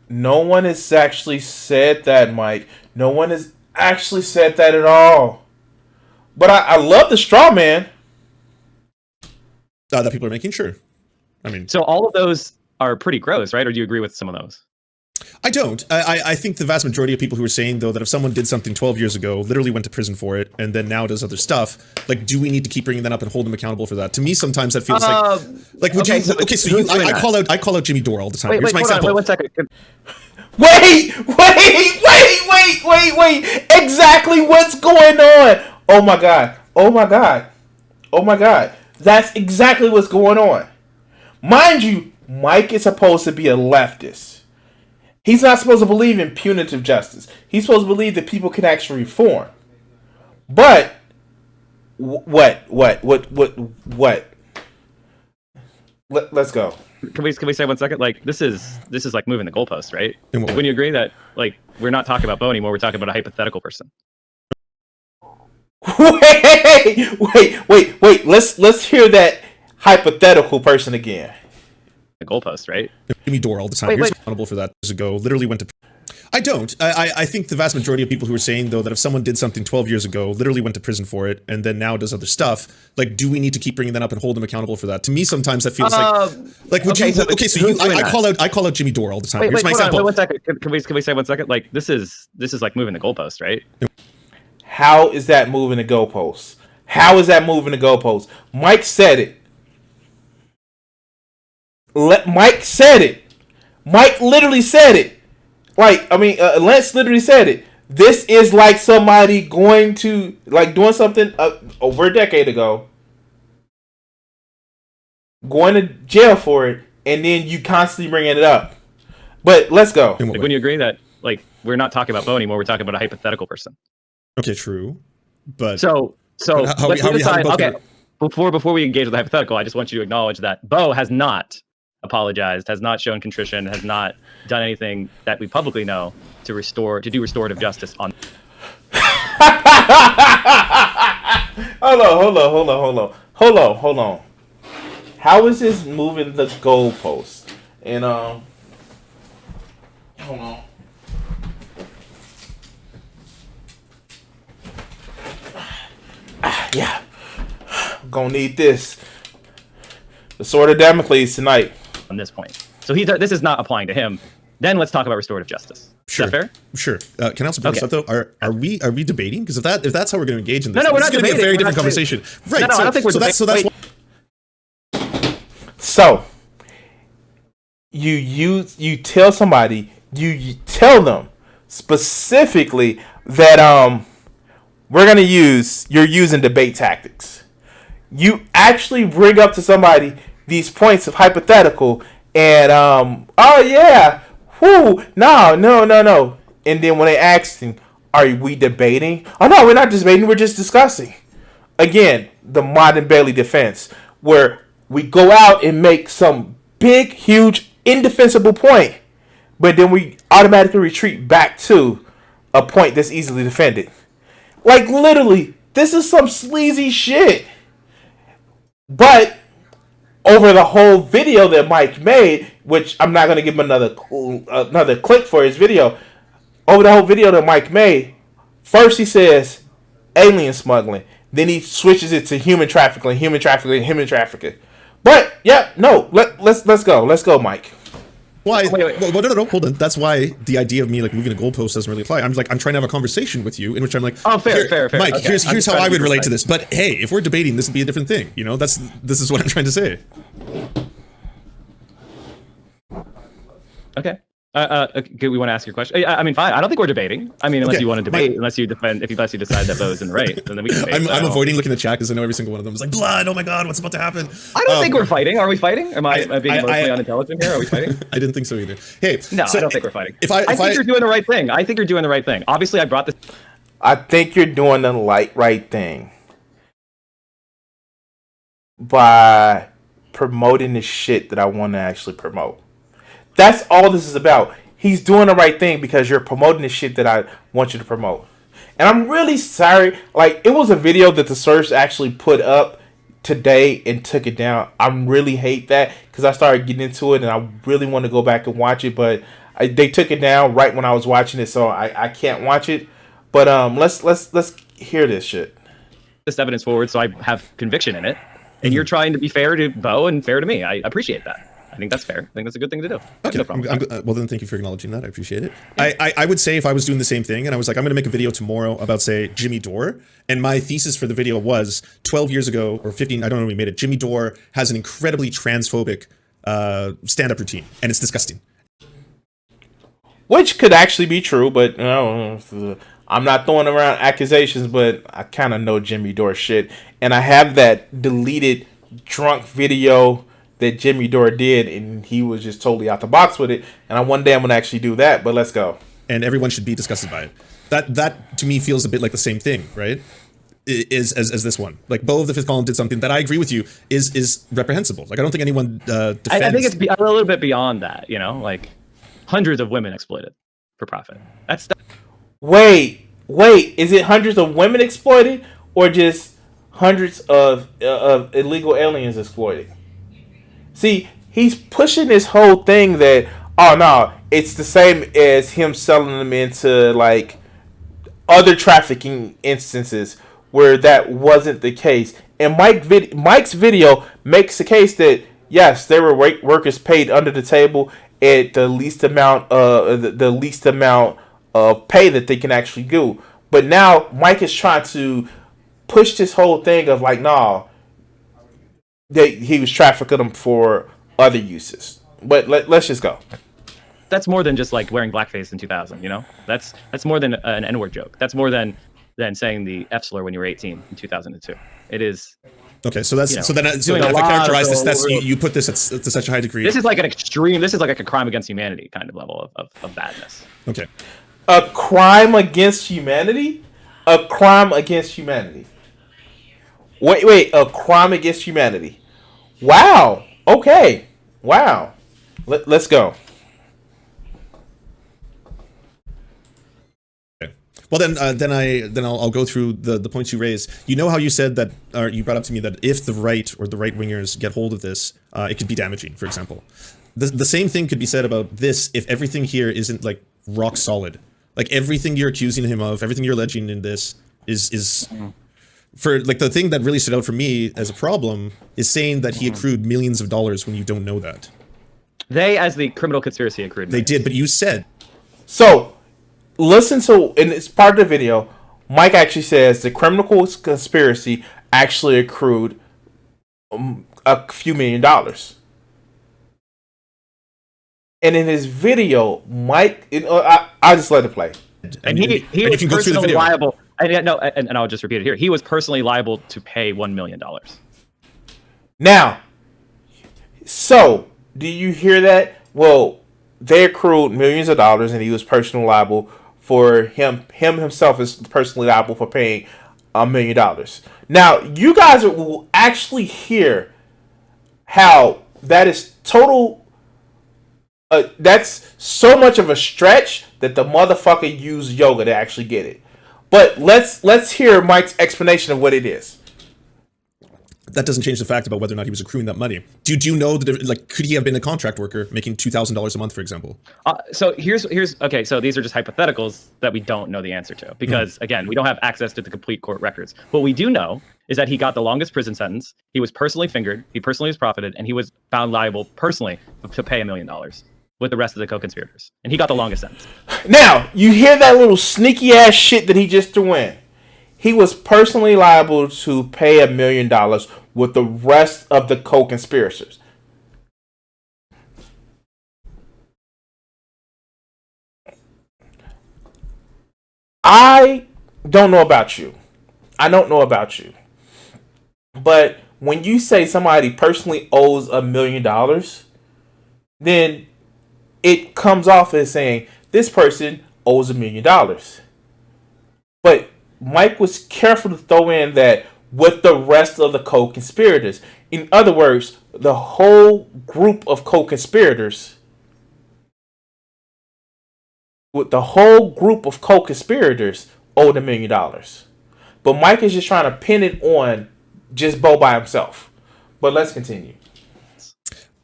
No one has actually said that, Mike. No one has actually said that at all. But I love the straw man. That people are making, sure. I mean, so all of those are pretty gross, right? Or do you agree with some of those? I don't. I think the vast majority of people who are saying, though, that if someone did something 12 years ago, literally went to prison for it, and then now does other stuff, like, do we need to keep bringing that up and hold them accountable for that? To me, sometimes that feels like would okay, you? Okay, so I call out Jimmy Dore all the time. Wait, Here's my hold example. on, wait 1 second. Wait! Exactly what's going on? Oh my god. That's exactly what's going on. Mind you, Mike is supposed to be a leftist. He's not supposed to believe in punitive justice. He's supposed to believe that people can actually reform. But what? Let's go. Can we say 1 second? Like this is like moving the goalpost, right? When you agree that like we're not talking about Bo anymore, we're talking about a hypothetical person. Wait. Let's hear that hypothetical person again. The goalpost, right? Jimmy Dore all the time. Here's accountable for that years ago. Literally went to. I don't. I think the vast majority of people who are saying, though, that if someone did something 12 years ago, literally went to prison for it, and then now does other stuff, like, do we need to keep bringing that up and hold them accountable for that? To me, sometimes that feels like would you? Okay, so I call out Jimmy Dore all the time. Here's my example. Wait 1 second. Can we say 1 second? Like this is like moving the goalpost, right? How is that moving the goalposts? Mike said it. Mike said it. Mike literally said it. Lance literally said it. This is like somebody going to, like, doing something over a decade ago, going to jail for it, and then you constantly bringing it up. But let's go. Like, when you agree that, like, we're not talking about Bo anymore, we're talking about a hypothetical person. Okay, true. But so let's decide. Okay, before we engage with the hypothetical, I just want you to acknowledge that Bo has not apologized, has not shown contrition, has not done anything that we publicly know to do restorative justice on. Hold on. How is this moving the goalpost? And hold on. Yeah, I'm gonna need this. The sword of Damocles tonight. On this point, so this is not applying to him. Then let's talk about restorative justice. Sure. Is that fair? Sure. Can I also bring this up though? Are we debating? Because if that's how we're going to engage in this, no, we're this not is going to be a very debating. different conversation. Right. No, I don't think we're debating. So that's why. So you tell somebody, you tell them specifically that you're using debate tactics. You actually bring up to somebody these points of hypothetical and oh yeah, no. And then when they ask him, are we debating? Oh no, we're not debating, we're just discussing. Again, the modern Bailey defense, where we go out and make some big, huge, indefensible point, but then we automatically retreat back to a point that's easily defended. Like, literally, this is some sleazy shit. But over the whole video that Mike made, which I'm not going to give him another click for his video, over the whole video that Mike made, first he says alien smuggling, then he switches it to human trafficking. But yeah, no, let's go, Mike. Why? Wait. Well, no, hold on. That's why the idea of me like moving a goalpost doesn't really apply. I'm trying to have a conversation with you in which I'm like, oh, fair. Mike, Okay. here's how I would relate to this. But hey, if we're debating, this would be a different thing. You know, this is what I'm trying to say. Okay. Okay, we want to ask your question. I mean, fine. I don't think we're debating. I mean, unless you want to debate, unless you decide that Bo's in the right, then we can debate. I'm avoiding looking at the chat because I know every single one of them is like, blood, oh my god, what's about to happen? I don't think we're fighting. Are we fighting? Am I being emotionally unintelligent here? Are we fighting? I didn't think so either. Hey, no, I don't think we're fighting. I think you're doing the right thing. I think you're doing the right thing. Obviously, I brought this. I think you're doing the right thing by promoting the shit that I want to actually promote. That's all this is about. He's doing the right thing because you're promoting the shit that I want you to promote. And I'm really sorry. Like, it was a video that the Serfs actually put up today and took it down. I really hate that because I started getting into it and I really want to go back and watch it. But they took it down right when I was watching it, so I can't watch it. But let's hear this shit. This evidence forward, so I have conviction in it. And you're trying to be fair to Bo and fair to me. I appreciate that. think that's fair. I think that's a good thing to do. Okay. No problem. Well, then thank you for acknowledging that. I appreciate it. I would say if I was doing the same thing and I was like, I'm going to make a video tomorrow about, say, Jimmy Dore, and my thesis for the video was 12 years ago or 15, I don't know when we made it, Jimmy Dore has an incredibly transphobic stand-up routine, and it's disgusting. Which could actually be true, but I'm not throwing around accusations, but I kind of know Jimmy Dore shit. And I have that deleted drunk video that Jimmy Dore did, and he was just totally out the box with it. And one day I'm going to actually do that, but let's go. And everyone should be disgusted by it. That to me feels a bit like the same thing, right? As this one. Like, Beau of the Fifth Column did something that I agree with you is reprehensible. Like, I don't think anyone defends. I think it's a little bit beyond that, you know? Like, hundreds of women exploited for profit. That's... Wait, is it hundreds of women exploited or just hundreds of illegal aliens exploited? See, he's pushing this whole thing that, oh no, it's the same as him selling them into like other trafficking instances where that wasn't the case. And Mike's video makes the case that yes, there were workers paid under the table at the least amount of pay that they can actually do. But now Mike is trying to push this whole thing of like, nah, he was trafficking them for other uses. But let's just go. That's more than just like wearing blackface in 2000, you know? That's more than an N-word joke. That's more than saying the F slur when you were 18 in 2002. It is. Okay, so that's so then if I characterize this, that's you put this to such a high degree. This is like an extreme. This is like a crime against humanity kind of level of badness. Okay. A crime against humanity? A crime against humanity. Wait, a crime against humanity. Wow. Okay. Wow. Let's go. Okay. Well, then I'll go through the points you raised. You know how you said that, or you brought up to me that if the right or the right-wingers get hold of this, it could be damaging, for example. The same thing could be said about this if everything here isn't like rock solid. Like everything you're accusing him of, everything you're alleging in this is for like the thing that really stood out for me as a problem is saying that he accrued millions of dollars when you don't know that. They, as the criminal conspiracy, accrued. They did, but you said. So, listen to, and it's part of the video, Mike actually says the criminal conspiracy actually accrued a few $1 million. And in his video, Mike, I just let it play. And he was personally liable. And I'll just repeat it here. He was personally liable to pay $1 million. Now, so do you hear that? Well, they accrued millions of dollars, and he was personally liable for himself is personally liable for paying $1 million. Now, you guys will actually hear how that is total. That's so much of a stretch that the motherfucker used yoga to actually get it. But let's hear Mike's explanation of what it is. That doesn't change the fact about whether or not he was accruing that money. Do you know that, like, could he have been a contract worker making $2,000 a month, for example? So here's okay. So these are just hypotheticals that we don't know the answer to because again, we don't have access to the complete court records. What we do know is that he got the longest prison sentence. He was personally fingered. He personally was profited, and he was found liable personally to pay $1 million with the rest of the co-conspirators, and he got the longest sentence. Now you hear that little sneaky ass shit that he just threw in. He was personally liable to pay $1 million with the rest of the co-conspirators. I don't know about you. But when you say somebody personally owes $1 million, then it comes off as saying this person owes $1 million. But Mike was careful to throw in that with the rest of the co-conspirators. In other words, the whole group of co-conspirators. With the whole group of co-conspirators owed $1 million. But Mike is just trying to pin it on just Beau by himself. But let's continue.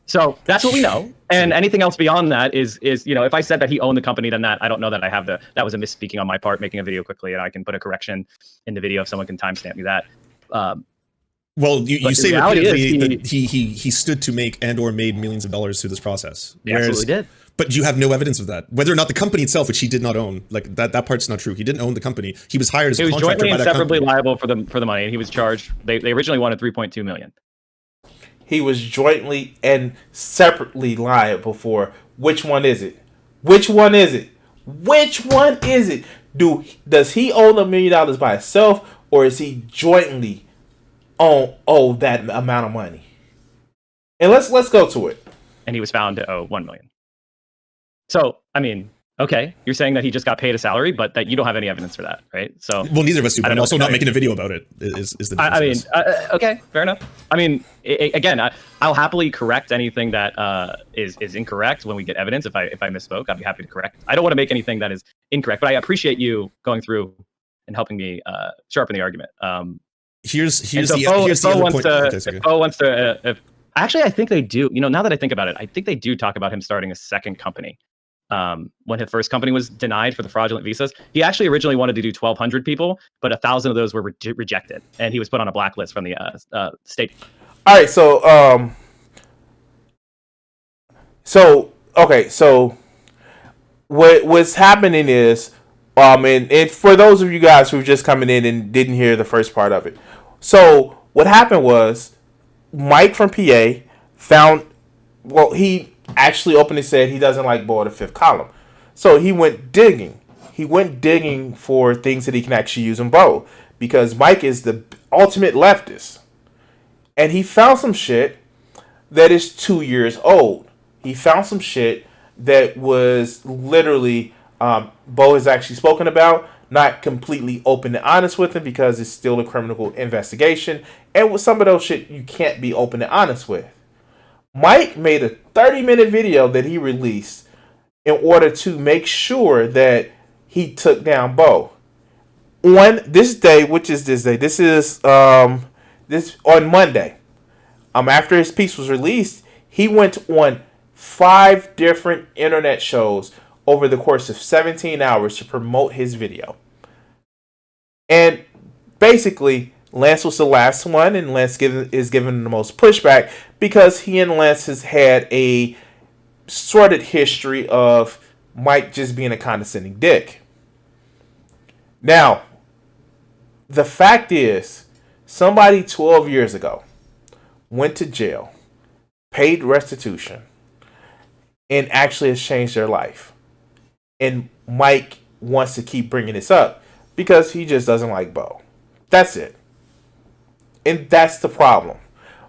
So that's what we know, and anything else beyond that is if I said that he owned the company, then I don't know that I have that was a misspeaking on my part, making a video quickly, and I can put a correction in the video if someone can timestamp me that. Well, you But say the reality repeatedly is that he stood to make and or made millions of dollars through this process. He absolutely did. But you have no evidence of that. Whether or not the company itself, which he did not own, like that part's not true. He didn't own the company. He was hired as a contractor by that company. He was jointly and separately liable for the money, and he was charged. They originally wanted $3.2 million. He was jointly and separately liable for. Which one is it? Which one is it? Which one is it? Does he owe $1 million by himself, or is he jointly owe that amount of money? And let's go to it. And he was found to owe $1 million. So, I mean, okay, you're saying that he just got paid a salary, but that you don't have any evidence for that, right? So, well, neither of us do. But I'm also not making a video about it. Is the difference? Okay, fair enough. I mean, again, I'll happily correct anything that is incorrect when we get evidence. If I misspoke, I'd be happy to correct. I don't want to make anything that is incorrect, but I appreciate you going through and helping me sharpen the argument. Here's the other point. Bo wants to. Actually, I think they do. Now that I think about it, I think they do talk about him starting a second company. When his first company was denied for the fraudulent visas, he actually originally wanted to do 1,200 people, but 1,000 of those were rejected, and he was put on a blacklist from the state. All right, so what's happening is, and for those of you guys who are just coming in and didn't hear the first part of it, so what happened was Mike from PA found, he actually openly said he doesn't like Beau of the Fifth Column. So he went digging. He went digging for things that he can actually use in Beau, because Mike is the ultimate leftist. And he found some shit that is 2 years old. He found some shit that was literally Beau has actually spoken about, not completely open and honest with him because it's still a criminal investigation. And with some of those shit you can't be open and honest with. Mike made a 30-minute video that he released in order to make sure that he took down Beau. On this day, which is this day, this is this on Monday. After his piece was released, he went on 5 different internet shows over the course of 17 hours to promote his video. And basically, Lance was the last one, and Lance is given the most pushback because he and Lance has had a sordid history of Mike just being a condescending dick. Now, the fact is, somebody 12 years ago went to jail, paid restitution, and actually has changed their life. And Mike wants to keep bringing this up because he just doesn't like Beau. That's it. And that's the problem.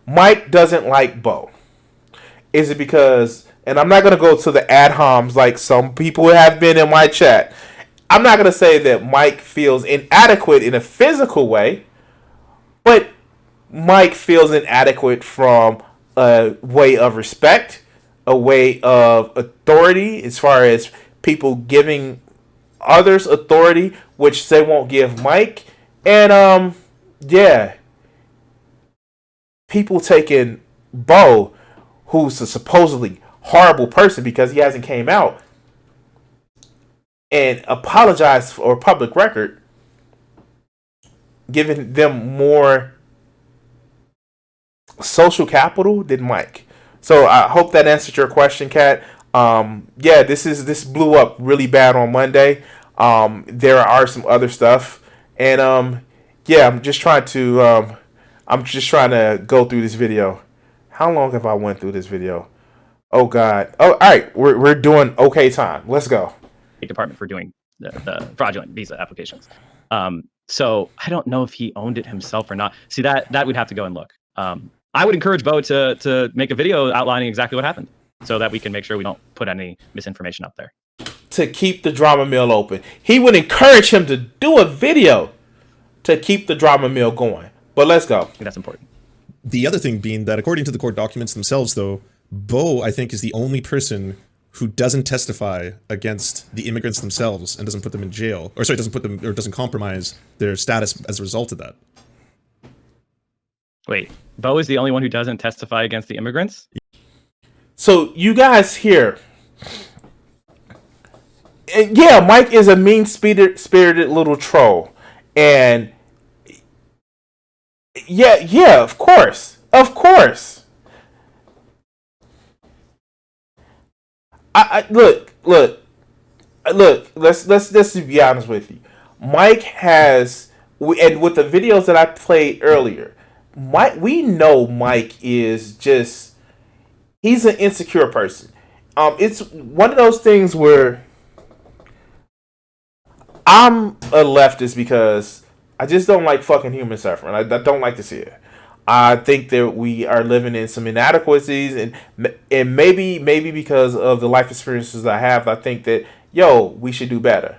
Mike doesn't like Beau. Is it because, and I'm not going to go to the ad homs like some people have been in my chat. I'm not going to say that Mike feels inadequate in a physical way, but Mike feels inadequate from a way of respect, a way of authority, as far as people giving others authority, which they won't give Mike. And, people taking Beau, who's a supposedly horrible person because he hasn't came out and apologized for a public record, giving them more social capital than Mike. So I hope that answered your question, Kat. This blew up really bad on Monday. There are some other stuff, and I'm just trying to go through this video. How long have I went through this video? Oh God! Oh, all right, we're doing okay time. Let's go. Department for doing the fraudulent visa applications. So I don't know if he owned it himself or not. See, that we'd have to go and look. I would encourage Beau to make a video outlining exactly what happened, so that we can make sure we don't put any misinformation up there. To keep the drama mill open, he would encourage him to do a video to keep the drama mill going. But let's go. That's important. The other thing being that, according to the court documents themselves, though, Beau, I think, is the only person who doesn't testify against the immigrants themselves and doesn't put them in jail, or sorry, doesn't compromise their status as a result of that. Wait, Beau is the only one who doesn't testify against the immigrants? So you guys here, Mike is a mean-spirited little troll, and Yeah, of course. I look. Let's be honest with you. Mike has, and with the videos that I played earlier, we know Mike is just, he's an insecure person. It's one of those things where I'm a leftist because I just don't like fucking human suffering. I don't like to see it. I think that we are living in some inadequacies, and maybe because of the life experiences I have, I think that we should do better.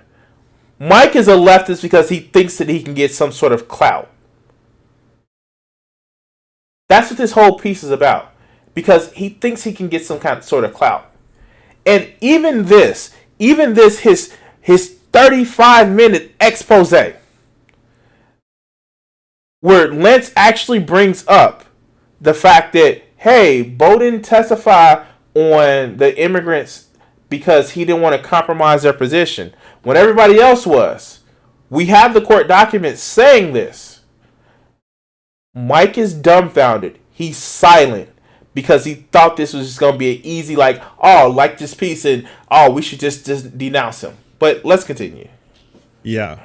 Mike is a leftist because he thinks that he can get some sort of clout. That's what this whole piece is about, because he thinks he can get some kind of sort of clout. And even this his 35-minute expose, where Lance actually brings up the fact that, hey, Bo didn't testify on the immigrants because he didn't want to compromise their position when everybody else was. We have the court documents saying this. Mike is dumbfounded. He's silent because he thought this was just going to be an easy, like this piece, and we should just denounce him. But let's continue. Yeah.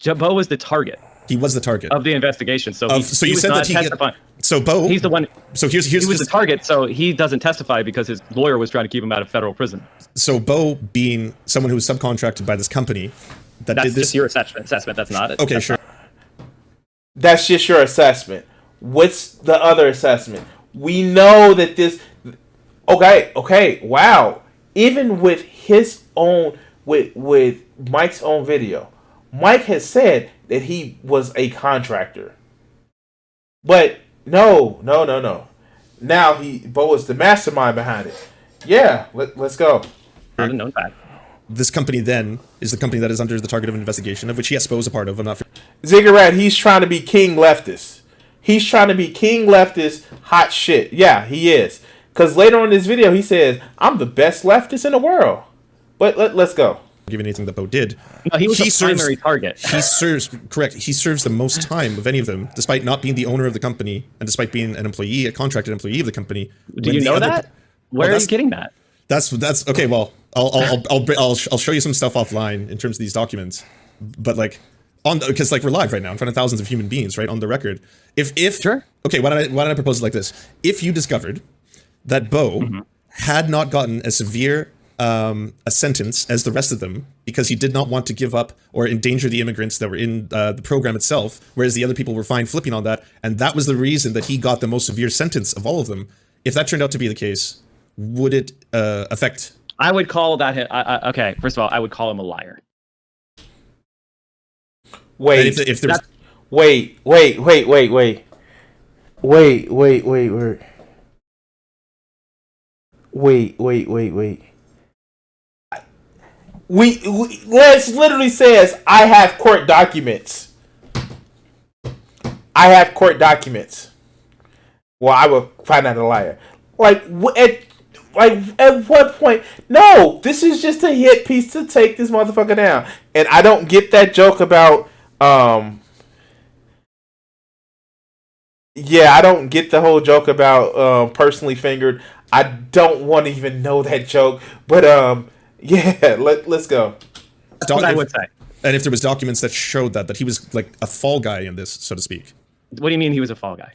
Bo was the target. He was the target of the investigation. So you said that Bo. He's the one. So he was the target. So he doesn't testify because his lawyer was trying to keep him out of federal prison. So Bo, being someone who was subcontracted by this company, that's just your assessment. That's not it. Okay, sure. That's just your assessment. What's the other assessment? We know that this. Okay. Wow. Even with his own, with Mike's own video, Mike has said that he was a contractor. But no. Now Bo is the mastermind behind it. Yeah, let's go. I didn't know that. This company then is the company that is under the target of an investigation, of which he, I suppose, a part of. I'm not. Ziggurat, he's trying to be king leftist. He's trying to be king leftist, hot shit. Yeah, he is. Because later on in this video, he says, I'm the best leftist in the world. But let's go. Given anything that Bo did. No, he was the primary target. He serves the most time of any of them, despite not being the owner of the company, and despite being an employee, a contracted employee of the company. Do you know that? Where are you getting that? That's okay. Well, I'll show you some stuff offline in terms of these documents, but because we're live right now in front of thousands of human beings, right, on the record. If sure. Okay, why don't I propose it like this? If you discovered that Bo had not gotten as severe a sentence as the rest of them because he did not want to give up or endanger the immigrants that were in the program itself, whereas the other people were fine flipping on that, and that was the reason that he got the most severe sentence of all of them. If that turned out to be the case, would it affect? I would call that. Okay, first of all, I would call him a liar. Wait. If there was... Wait. Lance literally says, I have court documents. Well, I will find out a liar. At what point? No, this is just a hit piece to take this motherfucker down. And I don't get that joke about, I don't get the whole joke about personally fingered. I don't want to even know that joke. But, let's go. That's what I would say. And if there was documents that showed that he was like a fall guy in this, so to speak. What do you mean he was a fall guy?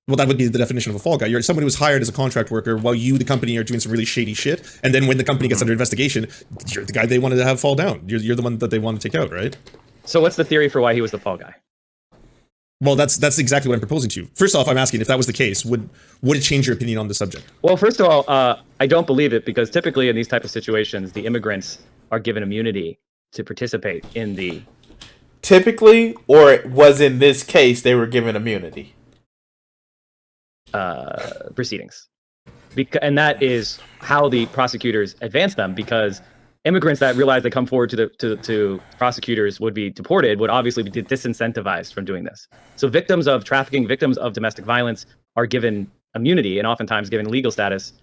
Well, that would be the definition of a fall guy. You're somebody who was hired as a contract worker while you, the company, are doing some really shady shit. And then when the company gets under investigation, you're the guy they wanted to have fall down. You're the one that they want to take out, right? So what's the theory for why he was the fall guy? Well, that's exactly what I'm proposing to you. First off, I'm asking if that was the case, would it change your opinion on the subject? Well, first of all, I don't believe it because typically in these type of situations, the immigrants are given immunity to participate in the... Typically, or it was in this case, they were given immunity? Proceedings. And that is how the prosecutors advance them, because immigrants that realize they come forward to prosecutors would be deported would obviously be disincentivized from doing this. So victims of trafficking, victims of domestic violence are given immunity and oftentimes given legal status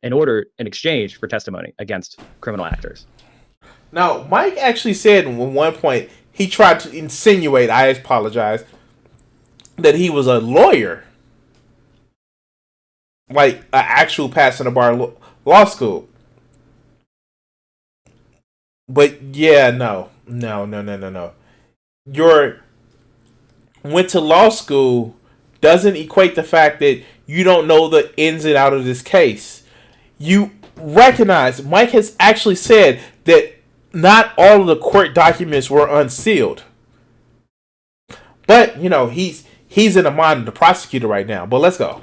in exchange for testimony against criminal actors. Now, Mike actually said at one point, he tried to insinuate, I apologize, that he was a lawyer, like an actual passing the bar law school. But yeah, no. Your went to law school doesn't equate the fact that you don't know the ins and outs of this case. You recognize Mike has actually said that not all of the court documents were unsealed. But, you know, he's in the mind of the prosecutor right now. But let's go.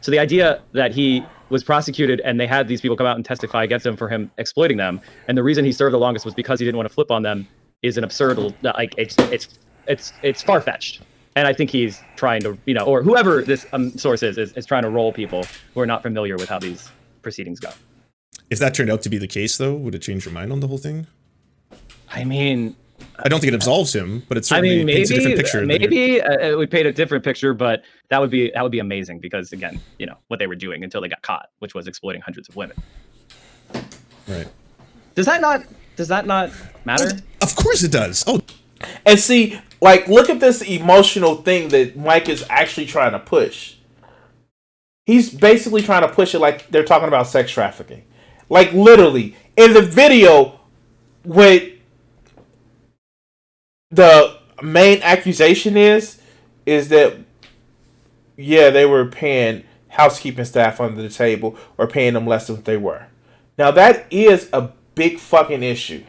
So the idea that he was prosecuted and they had these people come out and testify against him for him exploiting them, and the reason he served the longest was because he didn't want to flip on them, is an absurd, like it's far-fetched. And I think he's trying to, you know, or whoever this source is trying to roll people who are not familiar with how these proceedings go. If that turned out to be the case, though, would it change your mind on the whole thing? I mean, I don't think it absolves him, but it certainly paints a different picture. Maybe it would paint a different picture, but that would be amazing because, again, you know, what they were doing until they got caught, which was exploiting hundreds of women. Right. Does that not matter? Of course it does. Oh. And see, like, look at this emotional thing that Mike is actually trying to push. He's basically trying to push it like they're talking about sex trafficking. Like, literally, in the video, what the main accusation is that, yeah, they were paying housekeeping staff under the table or paying them less than what they were. Now, that is a big fucking issue.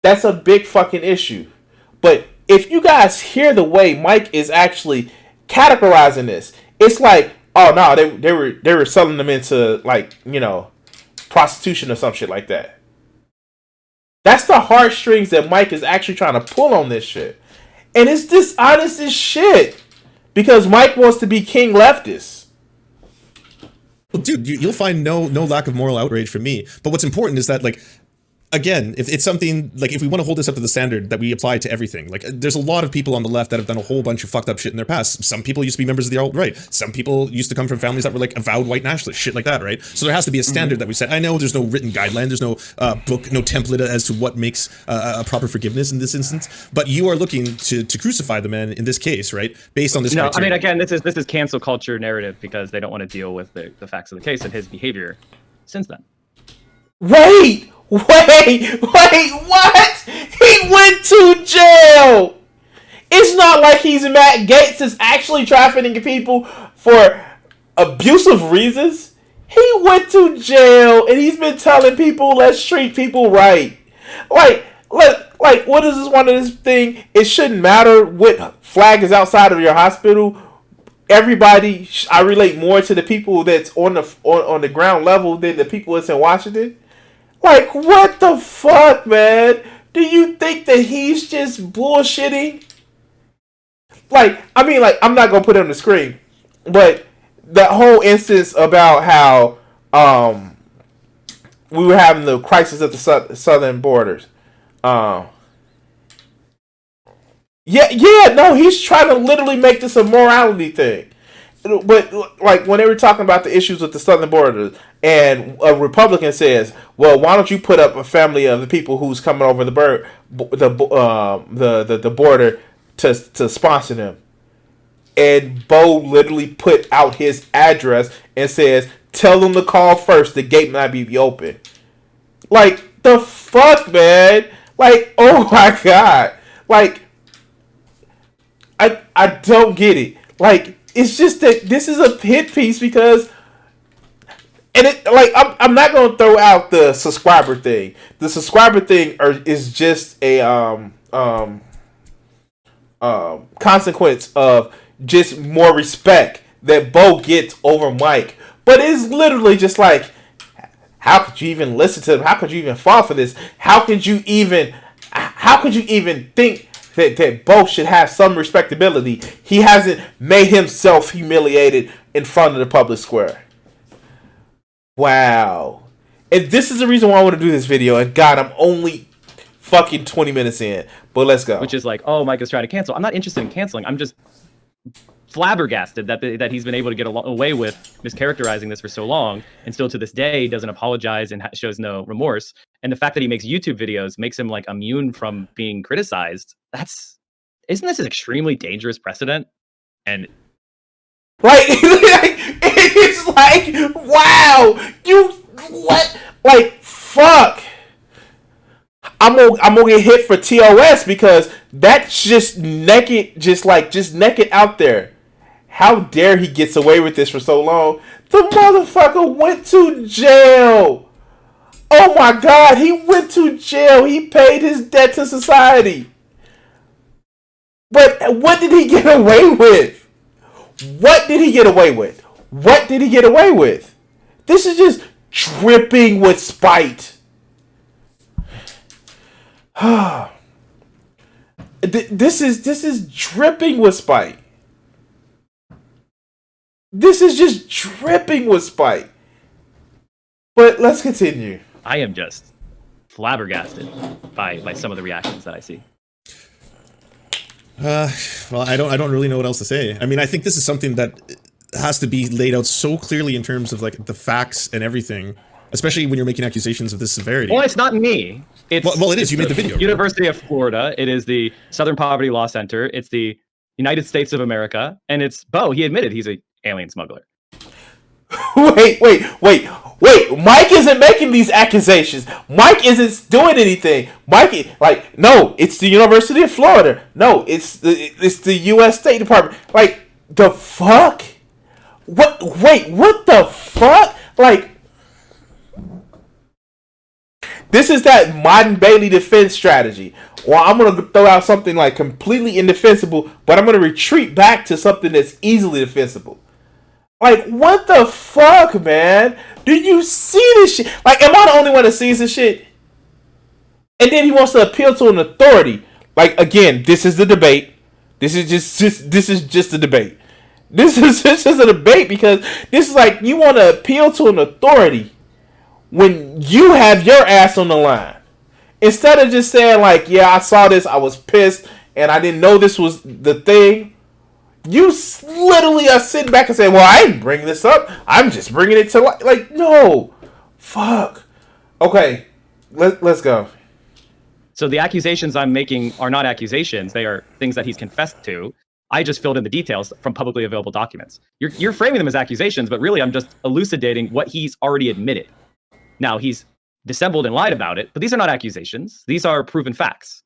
That's a big fucking issue. But if you guys hear the way Mike is actually categorizing this, it's like, oh no, they were selling them into, like, you know, prostitution or some shit like that. That's the heartstrings that Mike is actually trying to pull on this shit. And it's dishonest as shit. Because Mike wants to be king leftist. Well, dude, you'll find no lack of moral outrage from me. But what's important is that, like, again, if it's something, like, if we want to hold this up to the standard that we apply to everything, like, there's a lot of people on the left that have done a whole bunch of fucked up shit in their past. Some people used to be members of the alt-right. Some people used to come from families that were, like, avowed white nationalists, shit like that, right? So there has to be a standard that we set. I know there's no written guideline, there's no book, no template as to what makes a proper forgiveness in this instance, but you are looking to crucify the man in this case, right? Based on this criteria. I mean, again, this is cancel culture narrative because they don't want to deal with the facts of the case and his behavior since then. Wait, what? He went to jail. It's not like he's Matt Gaetz is actually trafficking people for abusive reasons. He went to jail and he's been telling people, let's treat people right. Like, what is this one of this thing? It shouldn't matter what flag is outside of your hospital. Everybody, I relate more to the people that's on the ground level than the people that's in Washington. Like, what the fuck, man? Do you think that he's just bullshitting? Like, I mean, like, I'm not gonna put it on the screen, but that whole instance about how we were having the crisis at the southern borders. No, he's trying to literally make this a morality thing. But, like, when they were talking about the issues with the southern border, and a Republican says, well, why don't you put up a family of the people who's coming over the border to sponsor them? And Bo literally put out his address and says, tell them to call first, the gate might be open. Like, the fuck, man? Like, oh my God. Like, I don't get it. Like, it's just that this is a hit piece because, and it, like, I'm not gonna throw out the subscriber thing. The subscriber thing is just a consequence of just more respect that Bo gets over Mike. But it's literally just like, how could you even listen to him? How could you even fall for this? How could you even think that Bo should have some respectability? He hasn't made himself humiliated in front of the public square. Wow. And this is the reason why I want to do this video. And God, I'm only fucking 20 minutes in. But let's go. Which is like, oh, Mike is trying to cancel. I'm not interested in canceling. I'm just flabbergasted that he's been able to get away with mischaracterizing this for so long, and still to this day doesn't apologize and shows no remorse. And the fact that he makes YouTube videos makes him, like, immune from being criticized. Isn't this an extremely dangerous precedent? And like it's like, wow, you what? Like, fuck. I'm gonna get hit for TOS because that's just naked, just naked out there. How dare he gets away with this for so long? The motherfucker went to jail. Oh my God, he went to jail. He paid his debt to society. But what did he get away with? What did he get away with? What did he get away with? This is just dripping with spite. This is dripping with spite. This is just dripping with spite. But let's continue. I am just flabbergasted by some of the reactions that I see. Well, I don't really know what else to say. I mean, I think this is something that has to be laid out so clearly in terms of like the facts and everything, especially when you're making accusations of this severity. Well, it's not me. It's well, it is. You made the video. University of Florida. It is the Southern Poverty Law Center. It's the United States of America, and it's Bo. He admitted he's a alien smuggler. Wait. Mike isn't making these accusations. Mike isn't doing anything. No, it's the University of Florida. No, it's the U.S. State Department. Like, the fuck? What? Wait, what the fuck? Like, this is that modern Bailey defense strategy. Well, I'm going to throw out something like completely indefensible, but I'm going to retreat back to something that's easily defensible. Like, what the fuck, man? Do you see this shit? Like, am I the only one that sees this shit? And then he wants to appeal to an authority. Like, again, this is the debate. This is just a debate. This is just a debate because this is like you want to appeal to an authority when you have your ass on the line. Instead of just saying like, yeah, I saw this, I was pissed, and I didn't know this was the thing. You literally are sitting back and saying, well, I didn't bring this up. I'm just bringing it to light. Like, no. Fuck. Okay. Let's go. So the accusations I'm making are not accusations. They are things that he's confessed to. I just filled in the details from publicly available documents. You're framing them as accusations, but really I'm just elucidating what he's already admitted. Now, he's dissembled and lied about it, but these are not accusations. These are proven facts.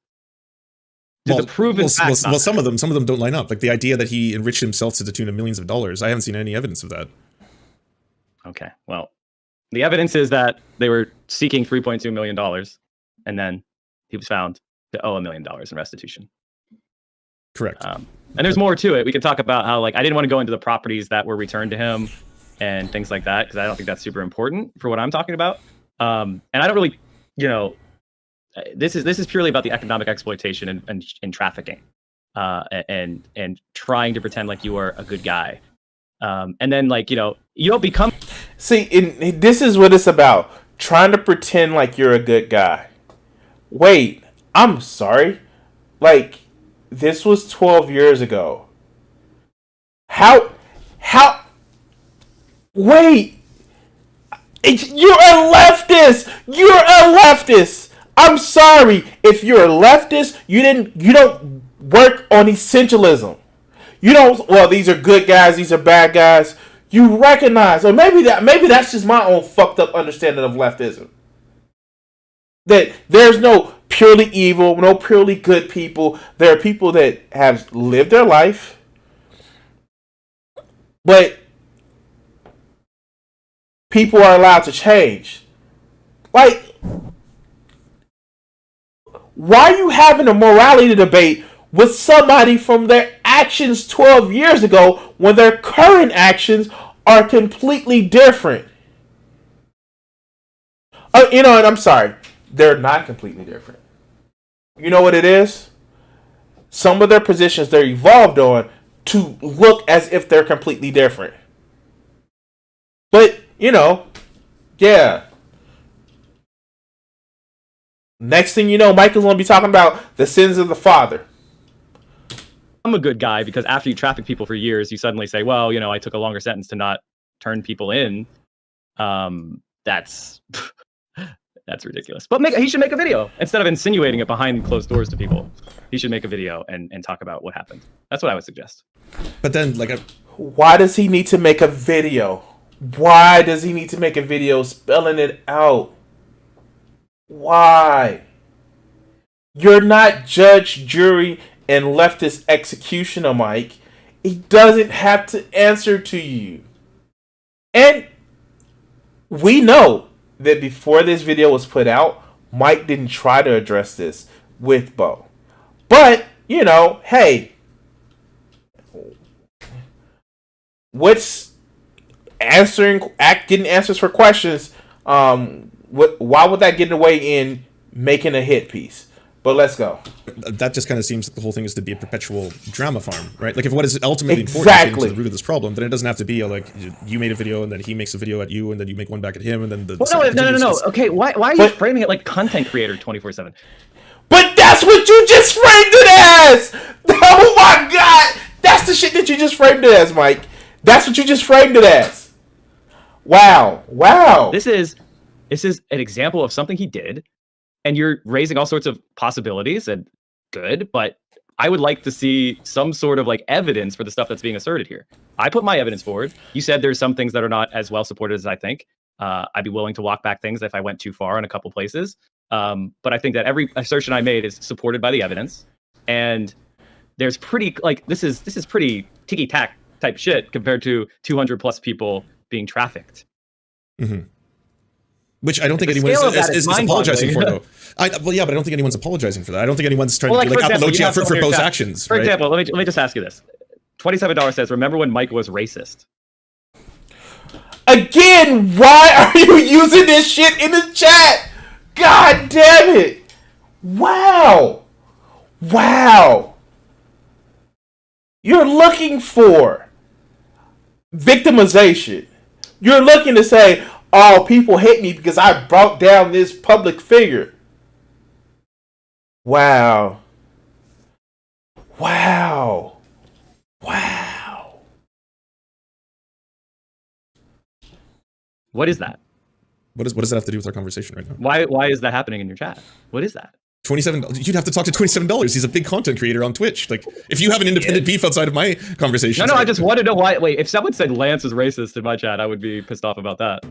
Well, some of them don't line up. Like the idea that he enriched himself to the tune of millions of dollars. I haven't seen any evidence of that. Okay, well, the evidence is that they were seeking $3.2 million, and then he was found to owe $1 million in restitution. Correct. And there's more to it. We could talk about how, like, I didn't want to go into the properties that were returned to him and things like that, because I don't think that's super important for what I'm talking about. And I don't really, this is purely about the economic exploitation and trafficking, and trying to pretend like you are a good guy, and then like you don't become. See, this is what it's about: trying to pretend like you're a good guy. Wait, I'm sorry, like this was 12 years ago. How? Wait, you're a leftist. You're a leftist. I'm sorry if you're a leftist. You don't work on essentialism. You don't. Well, these are good guys. These are bad guys. You recognize, or maybe that's just my own fucked up understanding of leftism. That there's no purely evil, no purely good people. There are people that have lived their life, but people are allowed to change. Like, why are you having a morality debate with somebody from their actions 12 years ago when their current actions are completely different? And I'm sorry, they're not completely different. You know what it is? Some of their positions they're evolved on to look as if they're completely different. But, yeah. Next thing you know, Michael's going to be talking about the sins of the father. I'm a good guy because after you traffic people for years, you suddenly say, well, I took a longer sentence to not turn people in. That's ridiculous. But he should make a video instead of insinuating it behind closed doors to people. He should make a video and talk about what happened. That's what I would suggest. But then, like, why does he need to make a video? Why does he need to make a video spelling it out? Why? You're not judge, jury, and leftist executioner, Mike. He doesn't have to answer to you. And we know that before this video was put out, Mike didn't try to address this with Bo. But, you know, hey, what's getting answers for questions? Why would that get in the way in making a hit piece? But let's go. That just kind of seems like the whole thing is to be a perpetual drama farm, right? Like, if what is ultimately important is getting to the root of this problem, then it doesn't have to be like you made a video and then he makes a video at you and then you make one back at him and then the. Well, no. Okay, why are you framing it like content creator 24/7? But that's what you just framed it as. Oh my god, that's the shit that you just framed it as, Mike. That's what you just framed it as. Wow. This is an example of something he did. And you're raising all sorts of possibilities, and good, but I would like to see some sort of like evidence for the stuff that's being asserted here. I put my evidence forward. You said there's some things that are not as well supported as I think. I'd be willing to walk back things if I went too far in a couple places. But I think that every assertion I made is supported by the evidence. And there's pretty, like, this is pretty ticky-tack type shit compared to 200 plus people being trafficked. Mm-hmm. Which I don't think anyone is apologizing for, though. Well, yeah, but I don't think anyone's apologizing for that. I don't think anyone's trying to apologize for Bo's actions. For example, let me just ask you this. $27 says, remember when Mike was racist? Again, why are you using this shit in the chat? God damn it. Wow. You're looking for victimization. You're looking to say, oh, people hate me because I brought down this public figure. Wow. What is that? What does that have to do with our conversation right now? Why is that happening in your chat? What is that? $27. You'd have to talk to $27. He's a big content creator on Twitch. Like, if you have an independent beef outside of my conversation. No, I just want to know why. Wait, if someone said Lance is racist in my chat, I would be pissed off about that.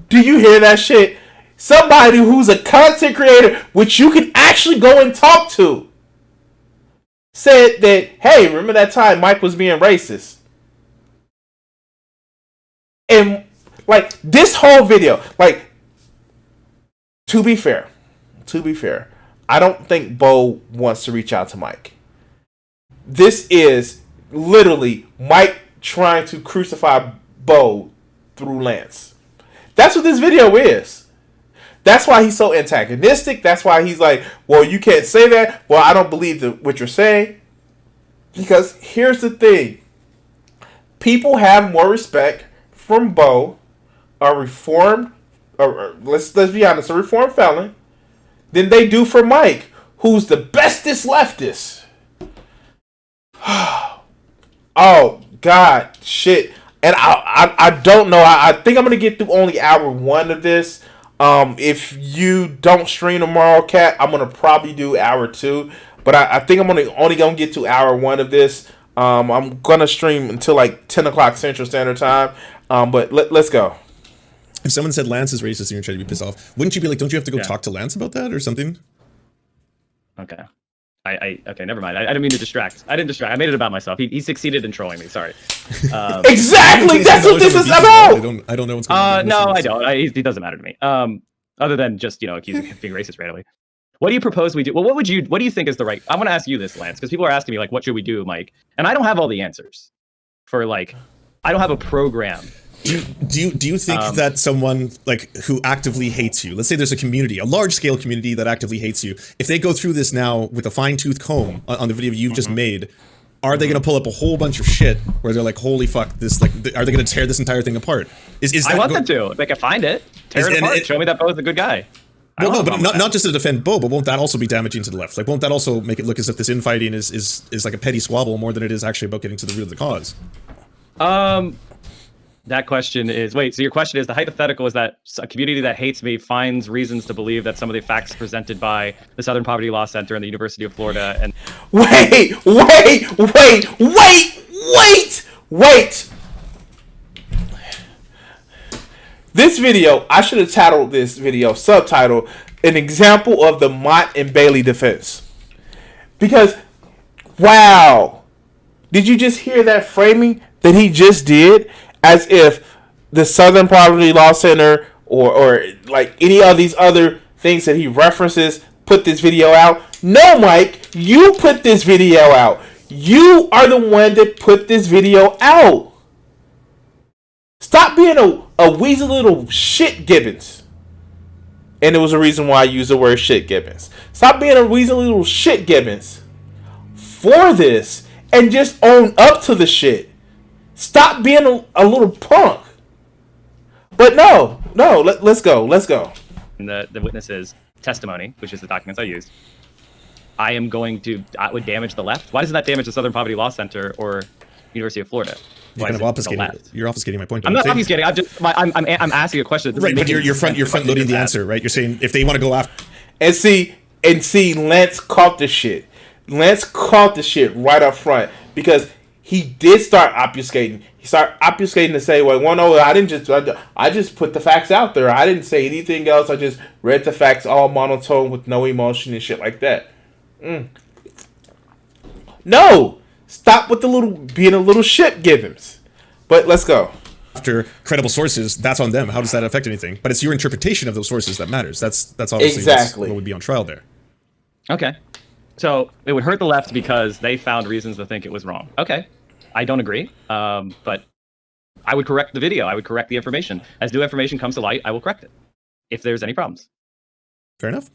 Do you hear that shit? Somebody who's a content creator, which you can actually go and talk to, said that, hey, remember that time Mike was being racist? And, like, this whole video, like, to be fair, I don't think Bo wants to reach out to Mike. This is literally Mike trying to crucify Bo through Lance. That's what this video is. That's why he's so antagonistic. That's why he's like, well, you can't say that. Well, I don't believe what you're saying. Because here's the thing. People have more respect from Bo, a reformed, let's be honest, a reformed felon, than they do for Mike, who's the bestest leftist. Oh, God, shit. And I don't know. I think I'm going to get through only hour 1 of this. If you don't stream tomorrow, Kat, I'm going to probably do hour 2. But I think I'm only going to get to hour 1 of this. I'm going to stream until like 10 o'clock Central Standard Time. But let's go. If someone said Lance is racist and you're trying to be pissed off, wouldn't you be like, don't you have to go talk to Lance about that or something? Okay. Okay, never mind. I didn't mean to distract. I didn't distract. I made it about myself. He succeeded in trolling me. Sorry. Exactly. That's what this is about. I don't know what's going on. No, I don't. He doesn't matter to me. Other than just, accusing him of being racist randomly. What do you propose we do? Well, what do you think is the right? I want to ask you this, Lance, because people are asking me like, what should we do, Mike? And I don't have all the answers. I don't have a program. Do you think that someone like who actively hates you, let's say there's a community, a large scale community that actively hates you, if they go through this now with a fine tooth comb on the video you've just made, are they going to pull up a whole bunch of shit where they're like, holy fuck, this, like, are they going to tear this entire thing apart? I want them to. If they can find it, tear it apart. Show me that Bo's a good guy. Well, no, but not just to defend Bo, but won't that also be damaging to the left? Like, won't that also make it look as if this infighting is like a petty squabble more than it is actually about getting to the root of the cause? That question is, wait, so your question is, the hypothetical is that a community that hates me finds reasons to believe that some of the facts presented by the Southern Poverty Law Center and the University of Florida and... Wait! This video, I should have titled this video, subtitle, an example of the Mott and Bailey defense. Because, wow, did you just hear that framing that he just did? As if the Southern Poverty Law Center or like any of these other things that he references put this video out. No, Mike, you put this video out. You are the one that put this video out. Stop being a weasel little shit Gibbons. And it was a reason why I used the word shit Gibbons. Stop being a weasel little shit Gibbons for this and just own up to the shit. Stop being a little punk. But no, let's go. In the witness's testimony, which is the documents I used, I would damage the left. Why doesn't that damage the Southern Poverty Law Center or University of Florida? You're obfuscating my point. I'm not obfuscating. I'm asking a question. Right, but you're front loading the answer, right? You're saying if they want to go after. And see, Lance caught the shit. Lance caught the shit right up front because he did start obfuscating. He started obfuscating to say, well, no, I just put the facts out there. I didn't say anything else. I just read the facts all monotone with no emotion and shit like that. No! Stop with being a little shit Gibbons. But let's go. After credible sources, that's on them. How does that affect anything? But it's your interpretation of those sources that matters. That's obviously exactly what would be on trial there. Okay. So it would hurt the left because they found reasons to think it was wrong. Okay. I don't agree. But I would correct the video. I would correct the information. As new information comes to light, I will correct it if there's any problems. Fair enough.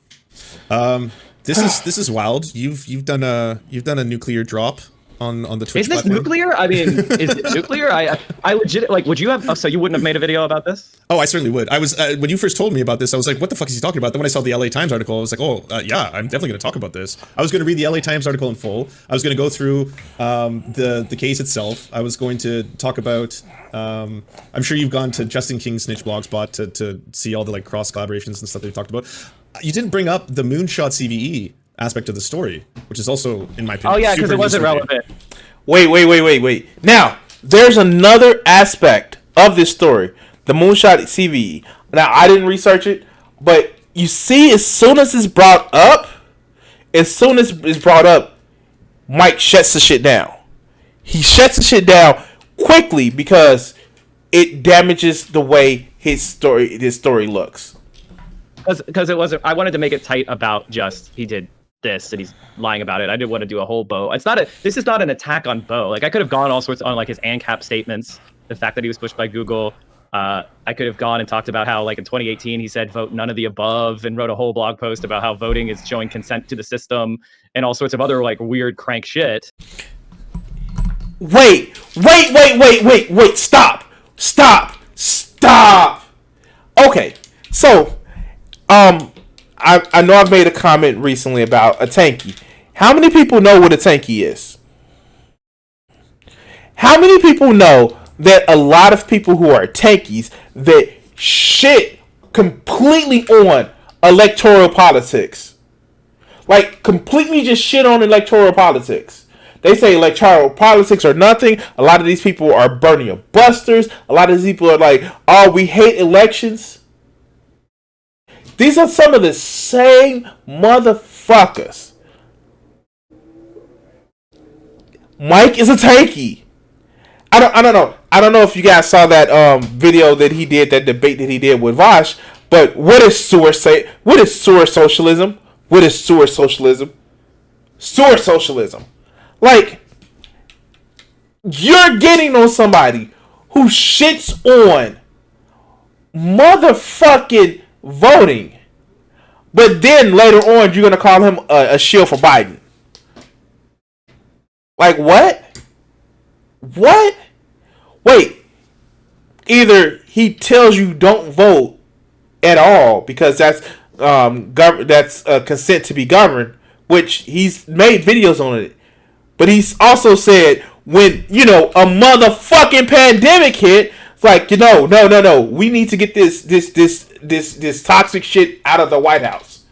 This is wild. You've done a nuclear drop on the Twitch. Is this platform. nuclear? I mean, is it nuclear? I legit would you have? So you wouldn't have made a video about this? Oh, I certainly would. I was when you first told me about this, I was like, "What the fuck is he talking about?" Then when I saw the LA Times article, I was like, "Oh, yeah, I'm definitely going to talk about this." I was going to read the LA Times article in full. I was going to go through the case itself. I was going to talk about. I'm sure you've gone to Justin King's Snitch Blogspot to see all the like cross collaborations and stuff that we talked about. You didn't bring up the Moonshot CVE aspect of the story, which is also, in my opinion, oh yeah, because it wasn't relevant. Wait. Now, there's another aspect of this story, the Moonshot CVE. Now, I didn't research it, but you see, as soon as it's brought up, Mike shuts the shit down. He shuts the shit down quickly because it damages the way his story looks. Because it wasn't. I wanted to make it tight about just he did this and he's lying about it. I didn't want to do a whole Bo. This is not an attack on Bo. Like I could have gone all sorts on like his ANCAP statements, the fact that he was pushed by Google. I could have gone and talked about how like in 2018 he said vote none of the above and wrote a whole blog post about how voting is showing consent to the system and all sorts of other like weird crank shit. Wait. Stop. Okay. So, I know I've made a comment recently about a tanky. How many people know what a tanky is? How many people know that a lot of people who are tankies that shit completely on electoral politics? Like, completely just shit on electoral politics. They say electoral politics are nothing. A lot of these people are Bernie busters. A lot of these people are like, oh, we hate elections. These are some of the same motherfuckers. Mike is a tanky. I don't know if you guys saw that video that he did, that debate that he did with Vosh. But what does Sewer say? What is Sewer socialism? What is Sewer socialism? Sewer socialism. Like, you're getting on somebody who shits on motherfucking voting, but then later on you're gonna call him a shield for Biden. Like, what? Wait, either he tells you don't vote at all because that's consent to be governed, which he's made videos on it, but he's also said when a motherfucking pandemic hit, It's like, no. We need to get this toxic shit out of the White House.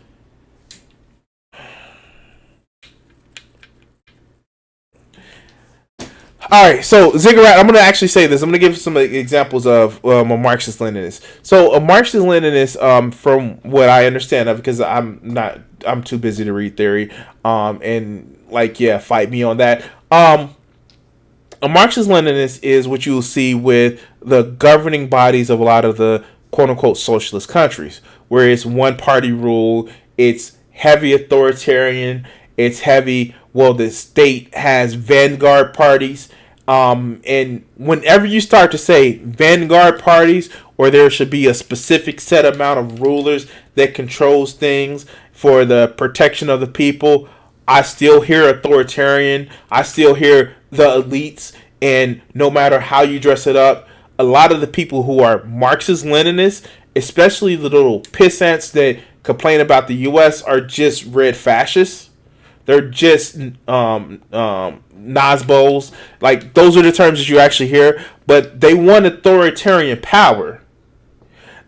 All right, so Ziggurat, I'm going to actually say this. I'm going to give some examples of a Marxist-Leninist. So a Marxist-Leninist, from what I understand of, because I'm too busy to read theory, and fight me on that. A Marxist-Leninist is what you will see with the governing bodies of a lot of the quote-unquote socialist countries, where it's one-party rule, it's heavy authoritarian, it's heavy, the state has vanguard parties. And whenever you start to say vanguard parties, or there should be a specific set amount of rulers that controls things for the protection of the people, I still hear authoritarian. I still hear the elites. And no matter how you dress it up, a lot of the people who are Marxist-Leninists, especially the little pissants that complain about the U.S., are just red fascists. They're just Nazbols. Like, those are the terms that you actually hear. But they want authoritarian power.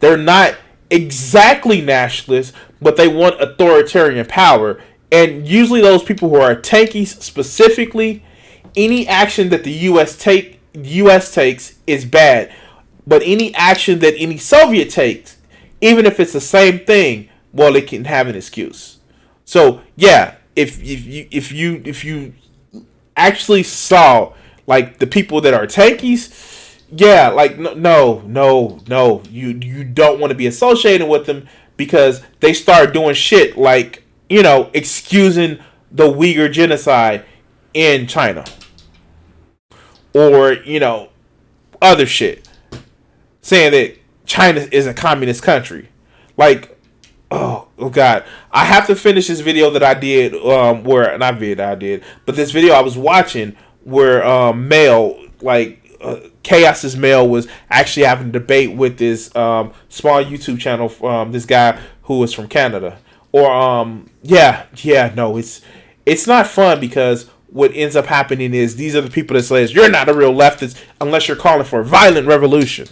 They're not exactly nationalists, but they want authoritarian power. And usually those people who are tankies specifically, any action that the U.S. takes is bad. But any action that any Soviet takes, even if it's the same thing, it can have an excuse. So, yeah. If you actually saw like the people that are tankies, you don't want to be associated with them, because they start doing shit like, excusing the Uyghur genocide in China, or other shit, saying that China is a communist country. Like, oh God, I have to finish this video that I did, but this video I was watching where Chaos's Mail was actually having a debate with this small YouTube channel from this guy who was from Canada. It's not fun, because what ends up happening is these are the people that say you're not a real leftist unless you're calling for a violent revolution,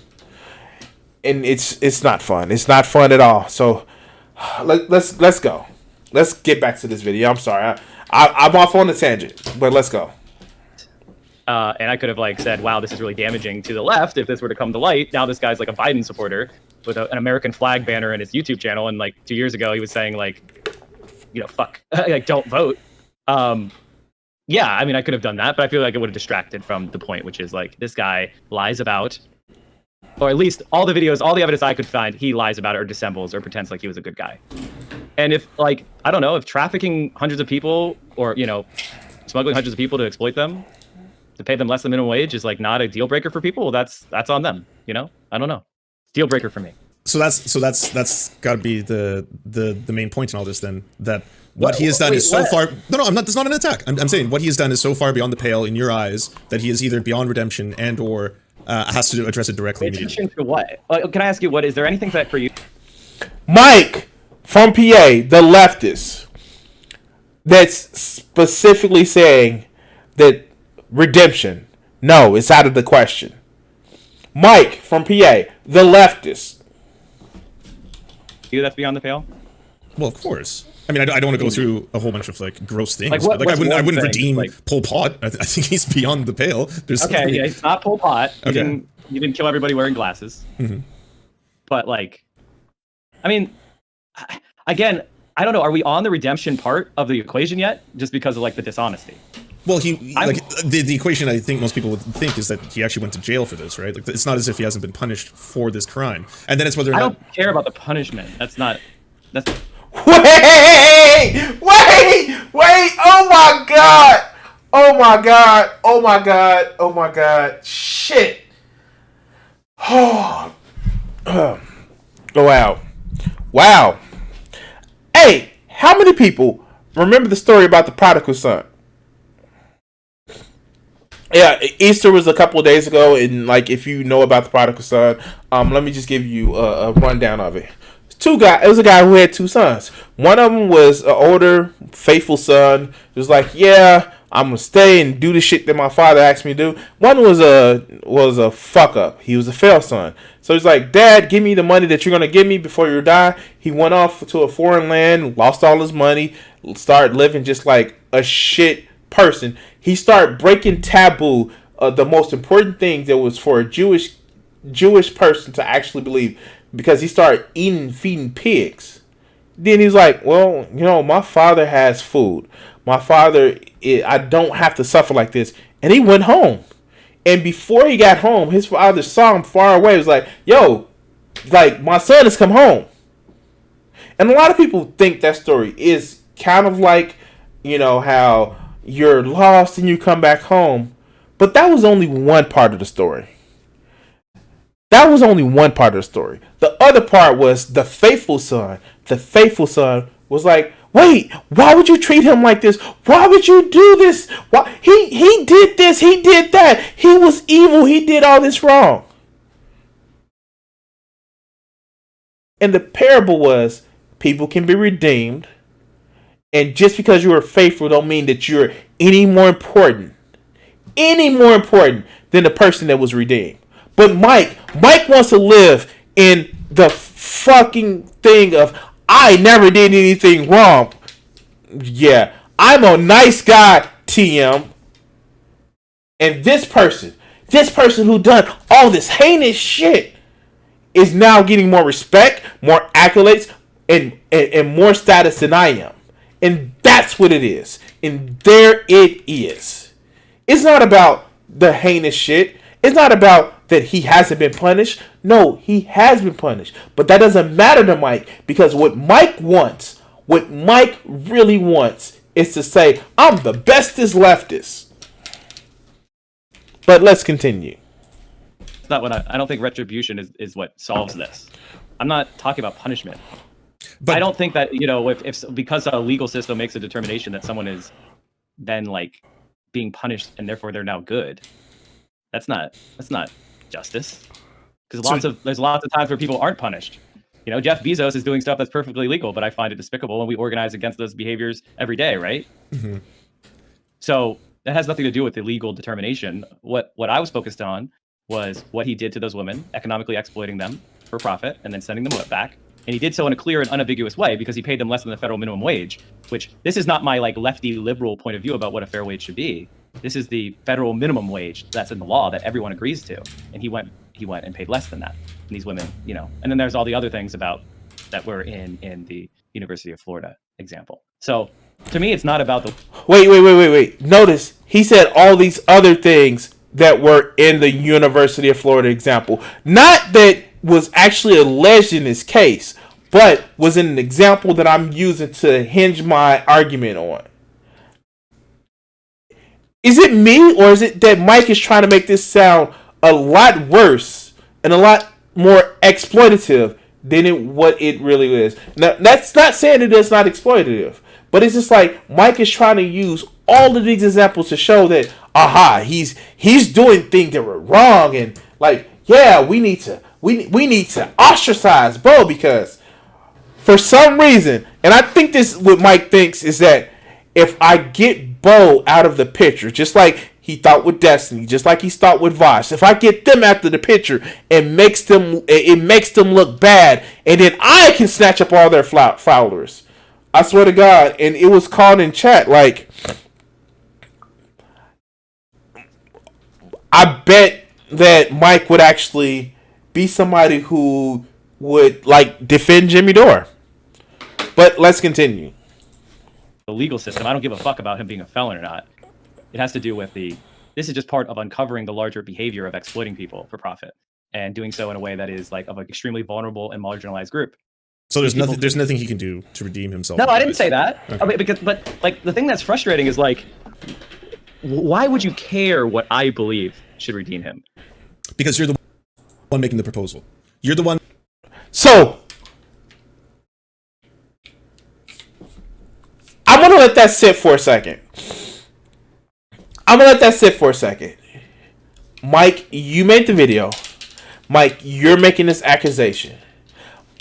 and it's not fun. It's not fun at all. So. Let's go. Let's get back to this video. I'm sorry, I'm off on a tangent, but let's go. And I could have said, wow, this is really damaging to the left if this were to come to light. Now this guy's like a Biden supporter with an American flag banner in his YouTube channel, and 2 years ago he was saying fuck, don't vote. I could have done that, but I feel like it would have distracted from the point, which is this guy lies about, or at least all the evidence I could find, he lies about it or dissembles or pretends like he was a good guy. And if if trafficking hundreds of people, or smuggling hundreds of people to exploit them, to pay them less than minimum wage is not a deal breaker for people, that's on them. I don't know. Deal breaker for me. So that's got to be the main point in all this, then, that what he has done is so far. No, I'm not. That's not an attack. I'm saying what he has done is so far beyond the pale in your eyes that he is either beyond redemption and or has to address it directly. Redemption for what? Can I ask you, is there anything that for you? Mike from PA, the leftist, that's specifically saying that redemption, no, it's out of the question. Mike from PA, the leftist. You that's beyond the pale? Well, of course. I mean, I don't want to go through a whole bunch of gross things. I wouldn't redeem Pol Pot. I think he's beyond the pale. There's it's not Pol Pot. Okay. You didn't kill everybody wearing glasses. Mm-hmm. But again, I don't know. Are we on the redemption part of the equation yet? Just because of the dishonesty. Well, the equation I think most people would think is that he actually went to jail for this, right? It's not as if he hasn't been punished for this crime, and then it's whether or not. I don't care about the punishment. That's. Wait! Oh my God! Shit! Oh, wow! Hey, how many people remember the story about the prodigal son? Yeah, Easter was a couple of days ago, and if you know about the prodigal son, let me just give you a rundown of it. It was a guy who had two sons. One of them was an older, faithful son. He was like, yeah, I'm gonna stay and do the shit that my father asked me to do. One was a fuck up. He was a fail son. So he's like, Dad, give me the money that you're gonna give me before you die. He went off to a foreign land, lost all his money, started living just like a shit person. He started breaking taboo. The most important thing that was for a Jewish person to actually believe, because he started eating and feeding pigs. Then he's like, well, my father has food. My father, I don't have to suffer like this. And he went home. And before he got home, his father saw him far away. He was like, yo, like, my son has come home. And a lot of people think that story is kind of like, how you're lost and you come back home. But that was only one part of the story. That was only one part of the story. The other part was the faithful son. The faithful son was like, wait, why would you treat him like this? Why would you do this? Why he did this, he did that. He was evil, he did all this wrong. And the parable was, people can be redeemed. And just because you are faithful don't mean that you're any more important than the person that was redeemed. But Mike wants to live in the fucking thing of, I never did anything wrong. Yeah, I'm a nice guy, TM. And this person who done all this heinous shit is now getting more respect, more accolades, and more status than I am. And that's what it is. And there it is. It's not about the heinous shit. It's not about that he hasn't been punished. No, he has been punished. But that doesn't matter to Mike, because what Mike really wants is to say, I'm the bestest leftist. But let's continue. It's not what I don't think retribution is what solves this. I'm not talking about punishment. But I don't think that, if because a legal system makes a determination that someone is then like being punished and therefore they're now good. That's not justice. Because there's lots of times where people aren't punished. Jeff Bezos is doing stuff that's perfectly legal, but I find it despicable, and we organize against those behaviors every day, right? Mm-hmm. So that has nothing to do with the legal determination. What I was focused on was what he did to those women, economically exploiting them for profit and then sending them back. And he did so in a clear and unambiguous way because he paid them less than the federal minimum wage, which this is not my like lefty liberal point of view about what a fair wage should be. This is the federal minimum wage that's in the law that everyone agrees to. And he went and paid less than that. And these women, and then there's all the other things about that were in the University of Florida example. So to me, it's not about the... Wait. Notice he said all these other things that were in the University of Florida example. Not that was actually alleged in this case, but was an example that I'm using to hinge my argument on. Is it me, or is it that Mike is trying to make this sound a lot worse and a lot more exploitative than what it really is? Now, that's not saying that it's not exploitative, but it's just like Mike is trying to use all of these examples to show that, he's doing things that were wrong, and like, yeah, we need to ostracize Bo, because for some reason, and I think this is what Mike thinks, is that if I get Bo out of the picture, just like he thought with Destiny, just like he thought with Vosh, if I get them out of the picture, it makes them look bad, and then I can snatch up all their followers. I swear to God, and it was called in chat, like, I bet that Mike would actually be somebody who would like defend Jimmy Dore. But let's continue. The legal system, I don't give a fuck about him being a felon or not. It has to do with this is just part of uncovering the larger behavior of exploiting people for profit and doing so in a way that is like of an extremely vulnerable and marginalized group. So there's nothing he can do to redeem himself. No, I didn't say that. Okay. But like the thing that's frustrating is like, why would you care what I believe should redeem him? Because you're the one making the proposal. You're the one. So I'm gonna let that sit for a second. Mike, you made the video. Mike, you're making this accusation.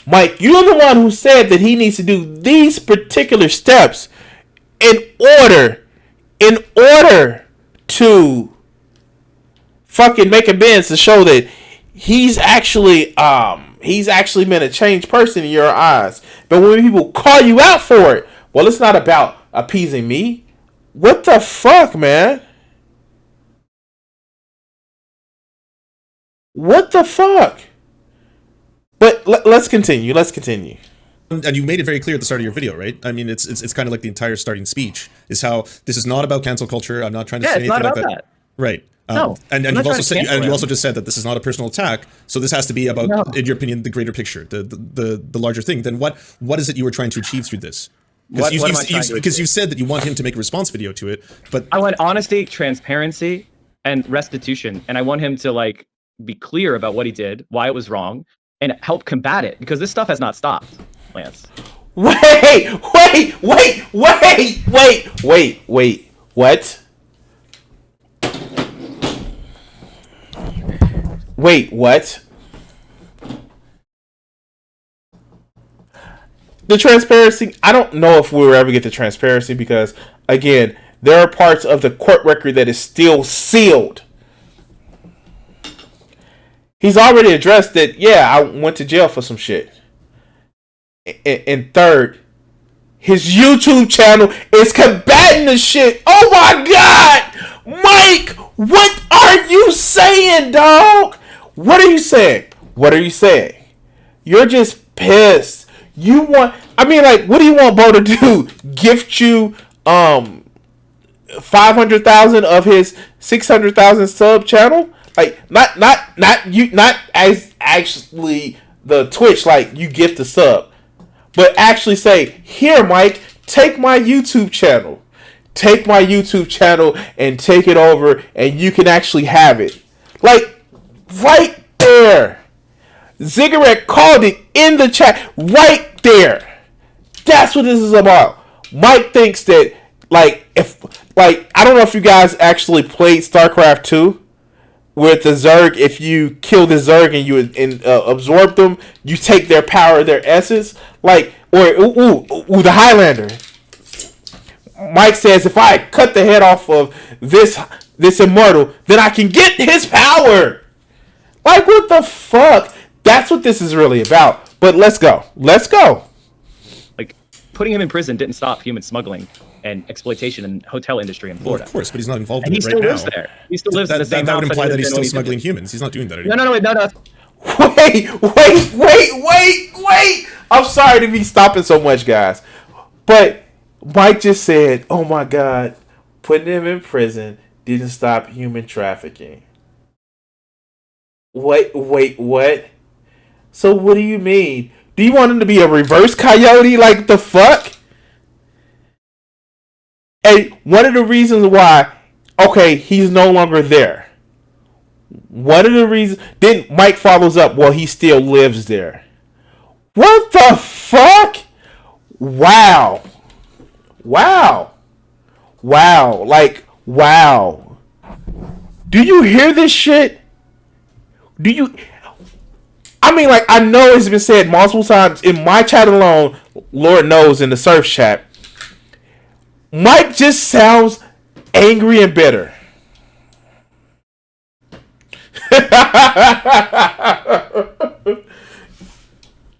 Mike, you're the one who said that he needs to do these particular steps in order in order to fucking make amends to show that he's actually been a changed person in your eyes. But when people call you out for it, well, it's not about appeasing me. What the fuck, man? What the fuck? But let's continue. Let's continue. And you made it very clear at the start of your video, right? I mean, it's kind of like the entire starting speech is how this is not about cancel culture. I'm not trying to say anything like that. Right. No. And you've also said, and you also just said that this is not a personal attack. So this has to be about, in your opinion, the greater picture, the larger thing. Then what is it you were trying to achieve through this? Because you've said that you want him to make a response video to it, but I want honesty, transparency, and restitution, and I want him to like be clear about what he did, why it was wrong, and help combat it because this stuff has not stopped, Lance. Wait, what? Wait, what? The transparency, I don't know if we will ever get the transparency because, again, there are parts of the court record that is still sealed. He's already addressed that, yeah, I went to jail for some shit. And third, his YouTube channel is combating the shit. Oh my God! Mike, what are you saying, dog? What are you saying? You're just pissed. You want, I mean, like, what do you want Bo to do? Gift you 500,000 of his 600,000 sub channel? Like, not as actually the Twitch, like you gift a sub, but actually say, here, Mike, take my YouTube channel. Take my YouTube channel and take it over, and you can actually have it. Like, right there. Ziggurat called it in the chat. Right there. That's what this is about. Mike thinks that, like, I don't know if you guys actually played StarCraft 2 with the Zerg. If you kill the Zerg and you absorb them, you take their power, their essence. Like, or the Highlander. Mike says, if I cut the head off of this immortal, then I can get his power. Like, what the fuck? That's what this is really about. But let's go. Like, putting him in prison didn't stop human smuggling and exploitation in the hotel industry in Florida. Well, of course, but he's not involved and in it right now. He still lives there. He still lives in the same that house. would imply that he's still smuggling humans. He's not doing that anymore. No. Wait. I'm sorry to be stopping so much, guys. But Mike just said, oh my God, putting him in prison didn't stop human trafficking. Wait, what? So what do you mean? Do you want him to be a reverse coyote? Like, the fuck? And one of the reasons why, okay, he's no longer there. One of the reasons, then Mike follows up, well, he still lives there. What the fuck? Wow. Like, wow. Do you hear this shit? I mean, like, I know it's been said multiple times in my chat alone, Lord knows in the Serf chat. Mike just sounds angry and bitter.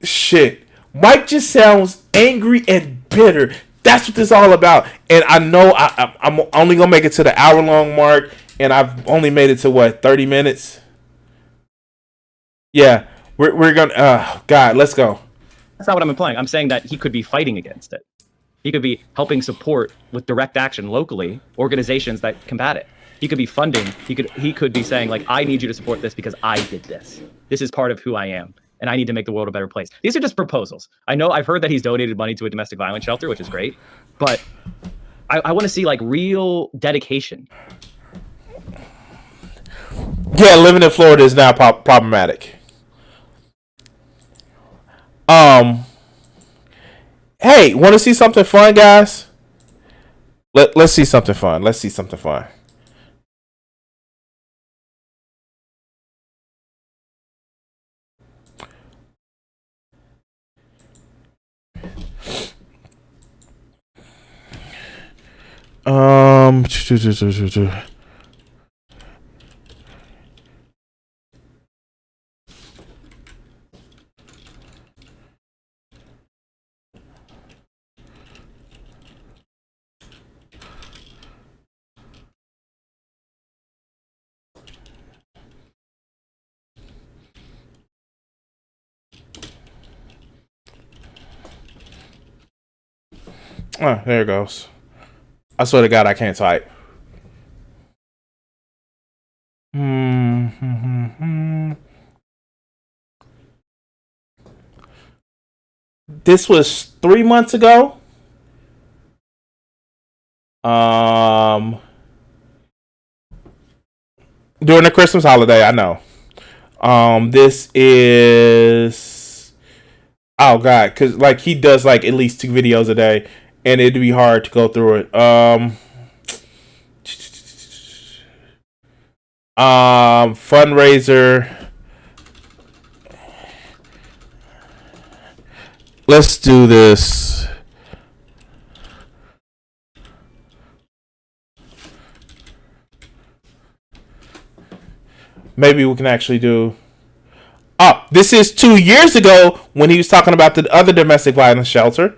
Shit. Mike just sounds angry and bitter. That's what this is all about. And I know I'm only going to make it to the hour-long mark, and I've only made it to, 30 minutes? Yeah. We're going to... God, let's go. That's not what I'm implying. I'm saying that he could be fighting against it. He could be helping support with direct action locally organizations that combat it. He could be funding. He could be saying, like, I need you to support this because I did this. This is part of who I am, and I need to make the world a better place. These are just proposals. I know I've heard that he's donated money to a domestic violence shelter, which is great, but I want to see, like, real dedication. Yeah, living in Florida is now problematic. Hey, want to see something fun, guys? Let's see something fun. Oh, there it goes. I swear to God, I can't type. This was 3 months ago. During the Christmas holiday, I know. This is, oh God, because like he does like at least 2 videos a day, and it'd be hard to go through it. Fundraiser. Let's do this. Maybe we can actually do. Oh, this is 2 years ago when he was talking about the other domestic violence shelter.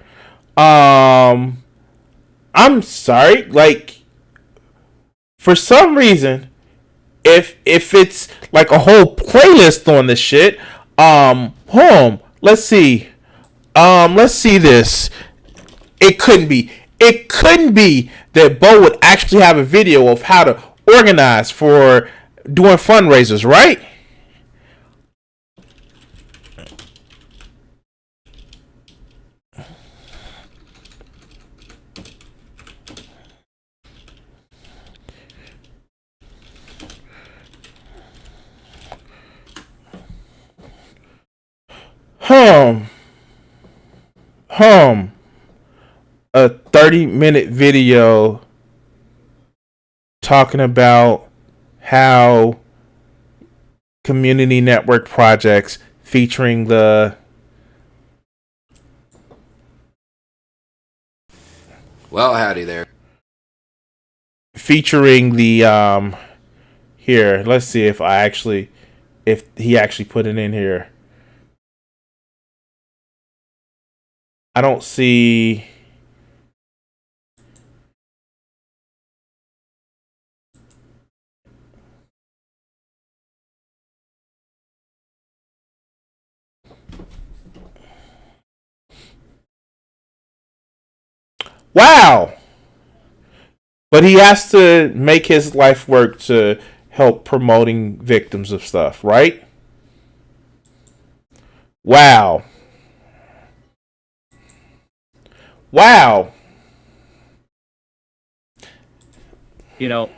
I'm sorry, like for some reason, if it's like a whole playlist on this shit, let's see. Let's see this. It couldn't be. It couldn't be that Bo would actually have a video of how to organize for doing fundraisers, right? A 30-minute video talking about how community network projects featuring the howdy there. Featuring the here, let's see if he actually put it in here. I don't see. Wow. But he has to make his life work to help promoting victims of stuff, right? Wow. Wow. You know,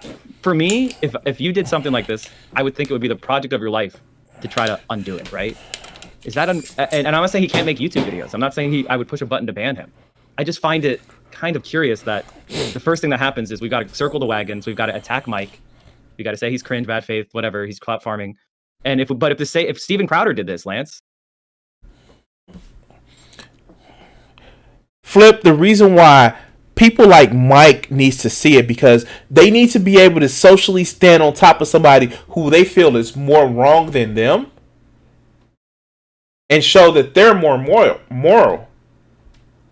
for me, if you did something like this, I would think it would be the project of your life to try to undo it, right? Is that and I'm not saying he can't make YouTube videos. I'm not saying I would push a button to ban him. I just find it kind of curious that the first thing that happens is we've got to circle the wagons, we've got to attack Mike, we got to say he's cringe, bad faith, whatever, he's clout farming. And if Steven Crowder did this, Lance. Flip, the reason why people like Mike needs to see it because they need to be able to socially stand on top of somebody who they feel is more wrong than them and show that they're more moral.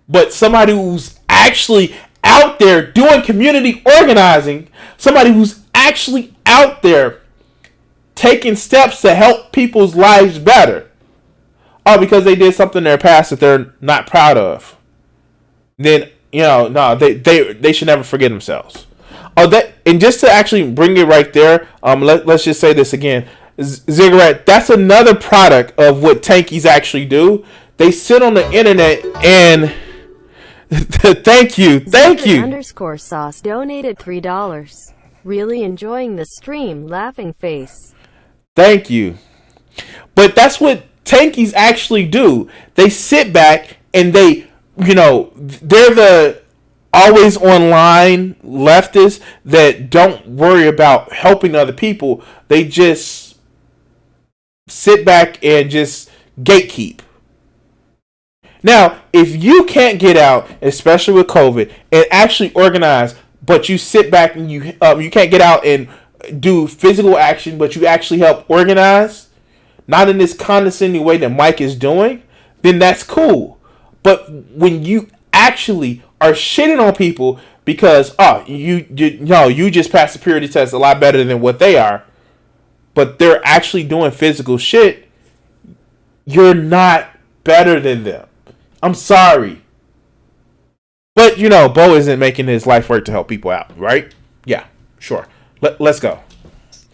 But somebody who's actually out there doing community organizing, somebody who's actually out there taking steps to help people's lives better, because they did something in their past that they're not proud of, then no, they should never forget themselves. And just to actually bring it right there, let's just say this again, Ziggurat, that's another product of what tankies actually do. They sit on the internet and thank you. _ sauce donated $3. Really enjoying the stream, laughing face. Thank you. But that's what tankies actually do. They sit back and they're the always online leftists that don't worry about helping other people. They just sit back and just gatekeep. Now, if you can't get out, especially with COVID, and actually organize but you sit back and you can't get out and do physical action, but you actually help organize, not in this condescending way that Mike is doing, then that's cool. But when you actually are shitting on people because you just passed the purity test a lot better than what they are, but they're actually doing physical shit, you're not better than them. I'm sorry. But, Bo isn't making his life work to help people out, right? Yeah, sure. Let's go.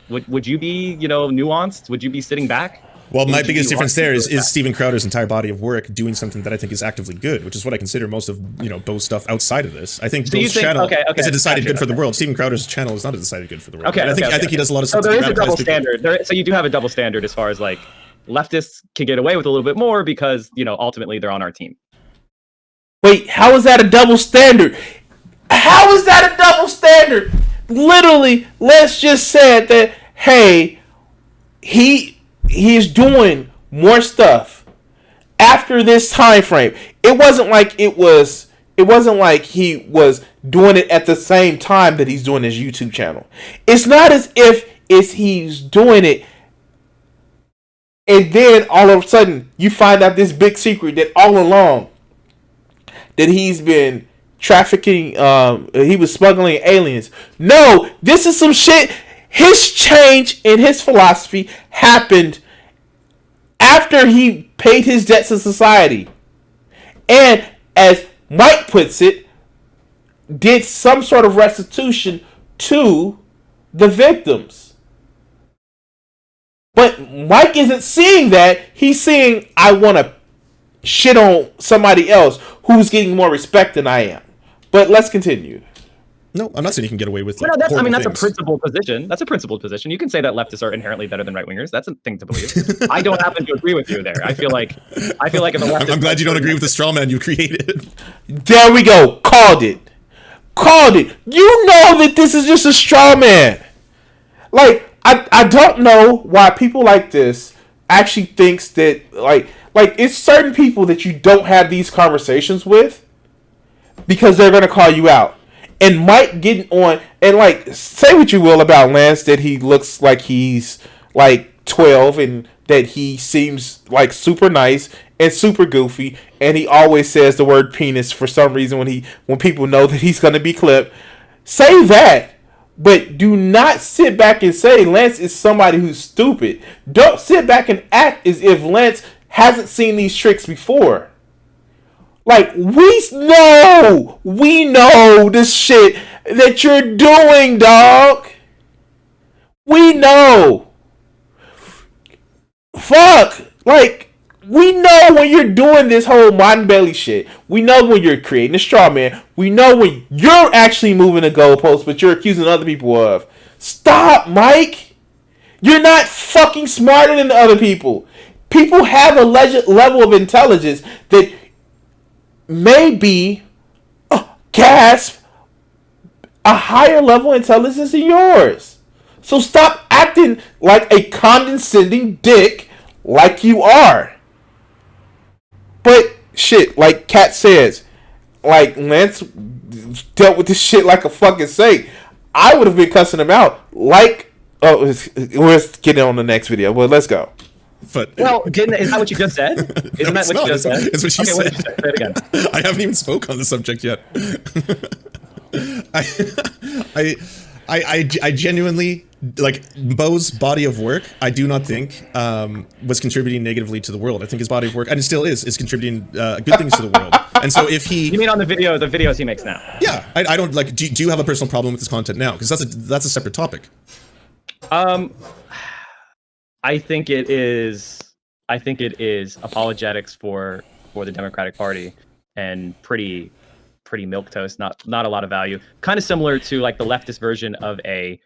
Would you be, nuanced? Would you be sitting back? Well, my biggest difference there is Steven Crowder's entire body of work doing something that I think is actively good, which is what I consider most of, Bo's stuff outside of this. I think Bo's channel is a decided good for the world. Steven Crowder's channel is not a decided good for the world. I think he does a lot of stuff. So there is a double standard. So you do have a double standard as far as like leftists can get away with a little bit more because, ultimately they're on our team. Wait, how is that a double standard? How is that a double standard? Literally, let's just say that, hey, he's doing more stuff after this time frame. It wasn't like he was doing it at the same time that he's doing his YouTube channel. It's not as if he's doing it and then all of a sudden you find out this big secret that all along that he's been trafficking, he was smuggling aliens. No, this is some shit. His change in his philosophy happened after he paid his debts to society. And as Mike puts it, did some sort of restitution to the victims. But Mike isn't seeing that. He's seeing, I want to shit on somebody else who's getting more respect than I am. But let's continue. No, I'm not saying you can get away with. That's a principled position. That's a principled position. You can say that leftists are inherently better than right wingers. That's a thing to believe. I don't happen to agree with you there. I feel like if a leftist, I'm glad you don't agree with the straw man you created. There we go. Called it. You know that this is just a straw man. Like I don't know why people like this actually thinks that like it's certain people that you don't have these conversations with because they're gonna call you out. And Mike getting on and say what you will about Lance, that he looks like he's 12 and that he seems super nice and super goofy, and he always says the word penis for some reason when people know that he's gonna be clipped. Say that, but do not sit back and say Lance is somebody who's stupid. Don't sit back and act as if Lance hasn't seen these tricks before. We know this shit that you're doing, dog. We know. Fuck. We know when you're doing this whole mind belly shit. We know when you're creating a straw man. We know when you're actually moving the goalposts, but you're accusing other people of. Stop, Mike. You're not fucking smarter than the other people. People have a level of intelligence that maybe, gasp, a higher level of intelligence than yours. So stop acting like a condescending dick like you are. But shit, like Kat says, Lance dealt with this shit like a fucking saint. I would have been cussing him out let's get on the next video. Well, let's go. But is that what you just said? Isn't that what you just said? It's what she said. Say it again. I haven't even spoke on the subject yet. I genuinely Bo's body of work. I do not think was contributing negatively to the world. I think his body of work, and it still is contributing good things to the world. And so if he, you mean on the videos he makes now? Yeah, I don't do you have a personal problem with his content now? Because that's a separate topic. I think it is apologetics for the Democratic Party and pretty milquetoast, not a lot of value. Kind of similar to the leftist version of a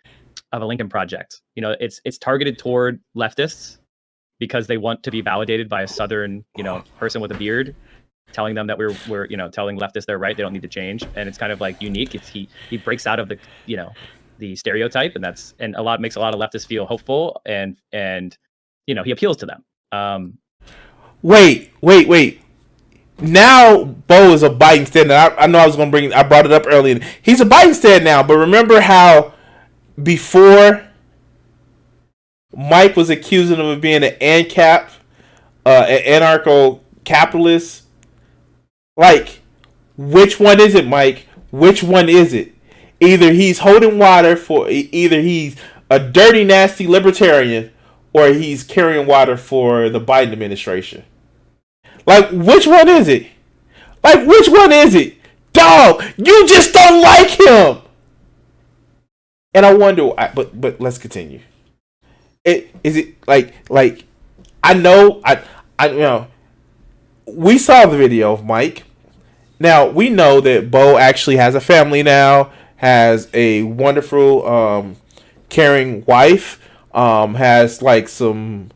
Lincoln Project. It's targeted toward leftists because they want to be validated by a Southern, person with a beard telling them that we're telling leftists they're right, they don't need to change. And it's kind of unique. He breaks out of the stereotype, and makes a lot of leftists feel hopeful, and he appeals to them. Wait. now Bo is a biting stand. I know I brought it up earlier. He's a biting stand now, but remember how before Mike was accusing him of being an ANCAP, an anarcho-capitalist? Like, which one is it, Mike? Which one is it? Either he's holding water either he's a dirty, nasty libertarian, or he's carrying water for the Biden administration. Like, which one is it? Like, which one is it? Dog, you just don't like him. And I wonder, but let's continue. Is it like I know we saw the video of Mike. Now we know that Bo actually has a family now, has a wonderful, caring wife, has like some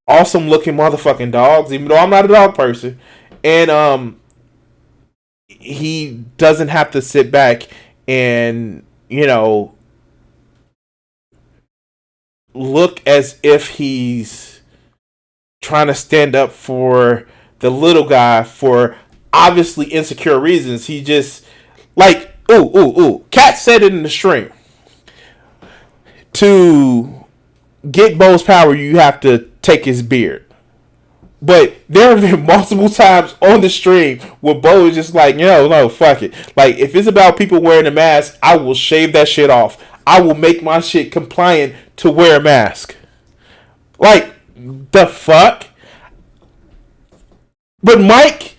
awesome looking motherfucking dogs, even though I'm not a dog person, and he doesn't have to sit back and look as if he's trying to stand up for the little guy for obviously insecure reasons. He just like Cat said it in the stream. To get Bo's power, you have to take his beard. But there have been multiple times on the stream where Bo is just like, no, fuck it. Like, if it's about people wearing a mask, I will shave that shit off. I will make my shit compliant to wear a mask. Like, the fuck? But Mike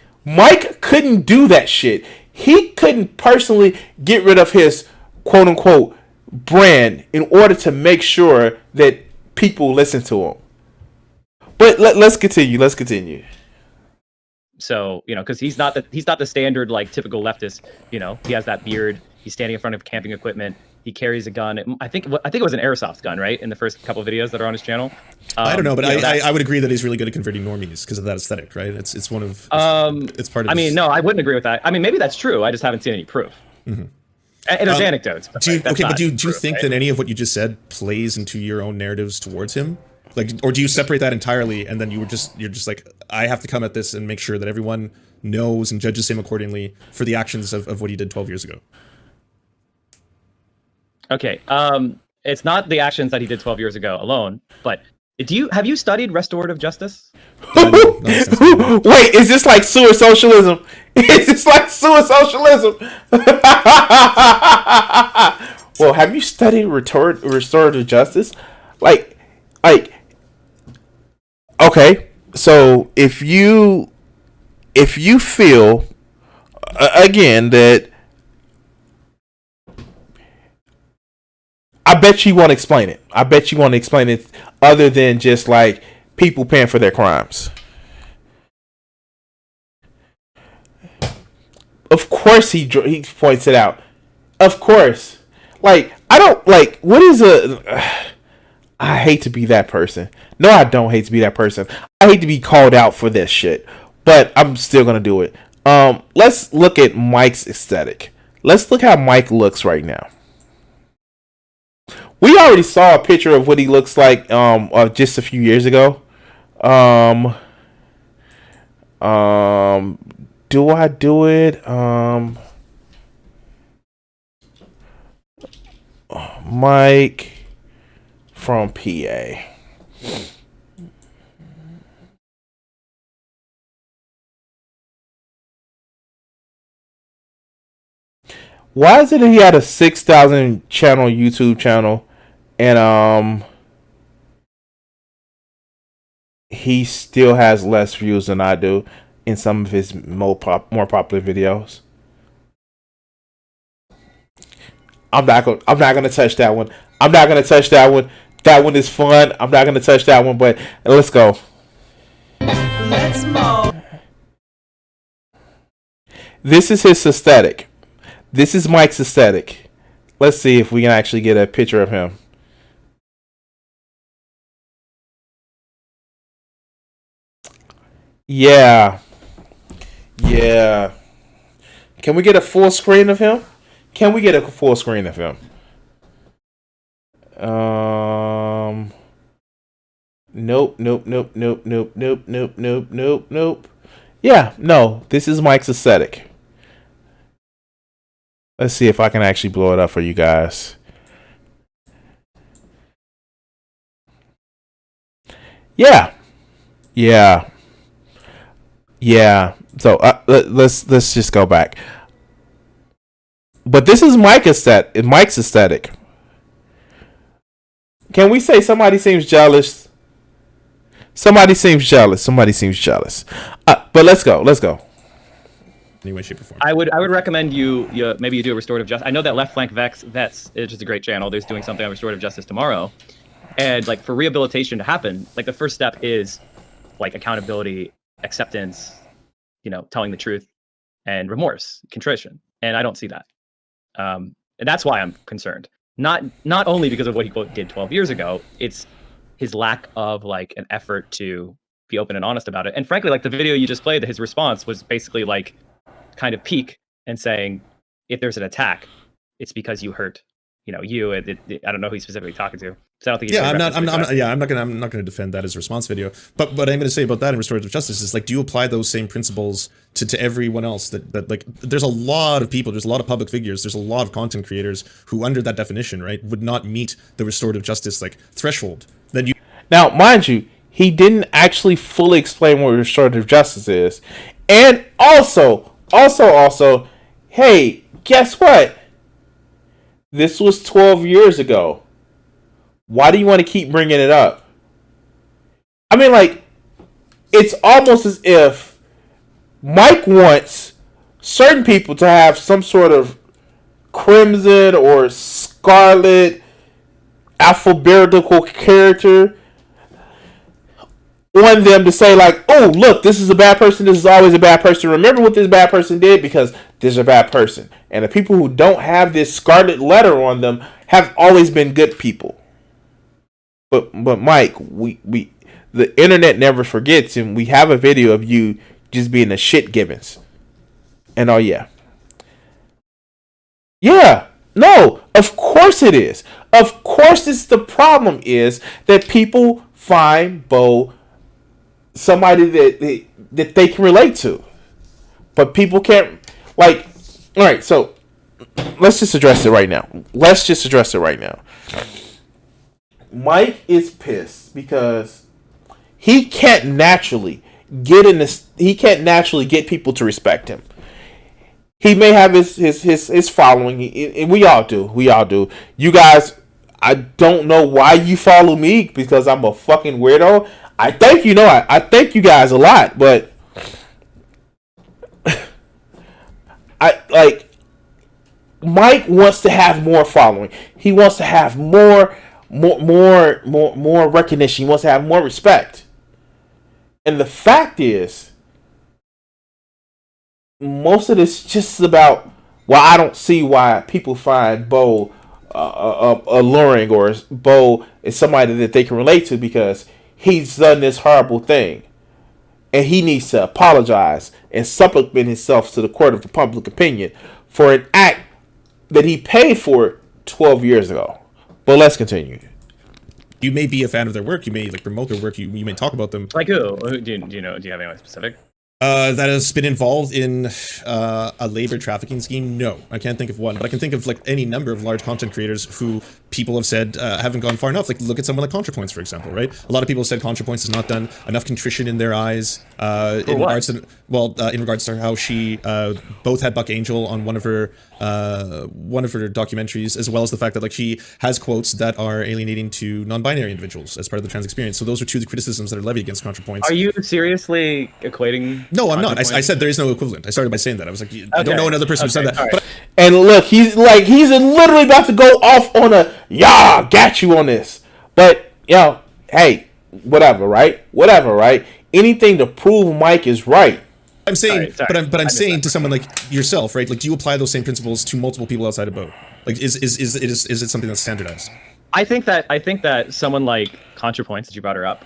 couldn't do that shit. He couldn't personally get rid of his quote-unquote brand in order to make sure that people listen to him. But let's continue. So, because he's not the standard, like, typical leftist. He has that beard. He's standing in front of camping equipment. He carries a gun. I think it was an airsoft gun, right? In the first couple of videos that are on his channel. I don't know, but I would agree that he's really good at converting normies because of that aesthetic, right? It's one of it's part of. I mean, no, I wouldn't agree with that. I mean, maybe that's true. I just haven't seen any proof. Mm-hmm. And there's anecdotes. But do you think that any of what you just said plays into your own narratives towards him? Like, or do you separate that entirely, and then you're just like, I have to come at this and make sure that everyone knows and judges him accordingly for the actions of what he did 12 years ago? Okay, it's not the actions that he did 12 years ago alone, but have you studied restorative justice? Wait, is this like sewer socialism? Is this like sewer socialism? Well, have you studied restorative justice? Like, okay, so if you feel again that, I bet you won't explain it. I bet you won't explain it other than just like people paying for their crimes. Of course he points it out. Of course. Like, I don't like, what is I hate to be that person. No, I don't hate to be that person. I hate to be called out for this shit, but I'm still going to do it. Let's look at Mike's aesthetic. Let's look how Mike looks right now. We already saw a picture of what he looks like just a few years ago. Do I do it? Mike from PA. Why is it that he had a 6,000 channel YouTube channel and he still has less views than I do in some of his more popular videos? I'm not gonna touch that one. I'm not gonna touch that one. That one is fun. I'm not gonna touch that one, but let's go. Let's move. This is his aesthetic. This is Mike's aesthetic. Let's see if we can actually get a picture of him. Yeah. Can we get a full screen of him? Nope. Yeah, no, this is Mike's aesthetic. Let's see if I can actually blow it up for you guys. Yeah. So let's just go back. But this is Mike's aesthetic. Can we say somebody seems jealous? Somebody seems jealous. But let's go. Any way, shape, or form. I would recommend you maybe you do a restorative justice. I know that Left Flank Vets is just a great channel. They're doing something on restorative justice tomorrow, and like for rehabilitation to happen, like the first step is like accountability, acceptance, telling the truth, and remorse, contrition. And I don't see that, and that's why I'm concerned. Not only because of what he did 12 years ago, it's his lack of like an effort to be open and honest about it. And frankly, like the video you just played, his response was basically like kind of peak and saying, if there's an attack, it's because you hurt, you. I don't know who he's specifically talking to. So I don't think. I'm not gonna defend that as a response video. But what I'm gonna say about that in restorative justice is like, do you apply those same principles to everyone else? That like, there's a lot of people, there's a lot of public figures, there's a lot of content creators who, under that definition, right, would not meet the restorative justice like threshold. Then you now, mind you, he didn't actually fully explain what restorative justice is, and also, hey, guess what? This was 12 years ago. Why do you want to keep bringing it up? I mean, like, it's almost as if Mike wants certain people to have some sort of crimson or scarlet alphabetical character on them to say like, oh, look, this is a bad person, this is always a bad person. Remember what this bad person did because this is a bad person. And the people who don't have this scarlet letter on them have always been good people. But Mike, we the internet never forgets, and we have a video of you just being a shit Gibbons. And no, of course it is. Of course it's the problem is that people find Bo somebody that they can relate to. But people can't, like, all right, so let's just address it right now. Mike is pissed because he can't naturally get get people to respect him. He may have his following, and we all do. You guys, I don't know why you follow me because I'm a fucking weirdo. I thank I thank you guys a lot, but Mike wants to have more following. He wants to have more recognition. He wants to have more respect. And the fact is, most of this just about, well, I don't see why people find Bo alluring or Bo is somebody that they can relate to because he's done this horrible thing. And he needs to apologize and supplement himself to the court of the public opinion for an act that he paid for 12 years ago. But let's continue. You may be a fan of their work. You may like promote their work. You may talk about them. Like who? Do you know? Do you have anyone specific? That has been involved in a labor trafficking scheme? No, I can't think of one, but I can think of like any number of large content creators who people have said haven't gone far enough. Like look at someone like ContraPoints, for example, right? A lot of people have said ContraPoints has not done enough contrition in their eyes. In regards to how she both had Buck Angel on one of her documentaries, as well as the fact that like she has quotes that are alienating to non-binary individuals as part of the trans experience. So those are two of the criticisms that are levied against ContraPoints. Are you seriously equating? No, I'm not. I said there is no equivalent. I started by saying that. I was like, I don't know another person who said that. Right. But and look, he's literally about to go off on a got you on this. But hey, whatever, right? Anything to prove Mike is right. I'm saying, but I'm saying to someone like yourself, right? Like, do you apply those same principles to multiple people outside of Bo? Like, is it something that's standardized? I think that someone like ContraPoints, that you brought her up,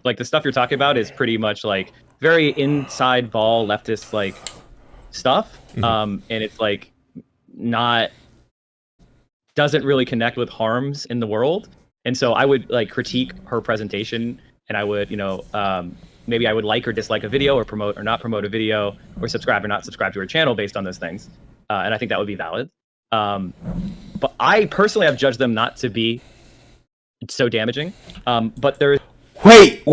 like the stuff you're talking about is pretty much like very inside ball leftist like stuff, and it's like doesn't really connect with harms in the world, and so I would like critique her presentation, and I would maybe I would like or dislike a video, or promote or not promote a video, or subscribe or not subscribe to her channel based on those things. And I think that would be valid. But I personally have judged them not to be so damaging. But there. Wait.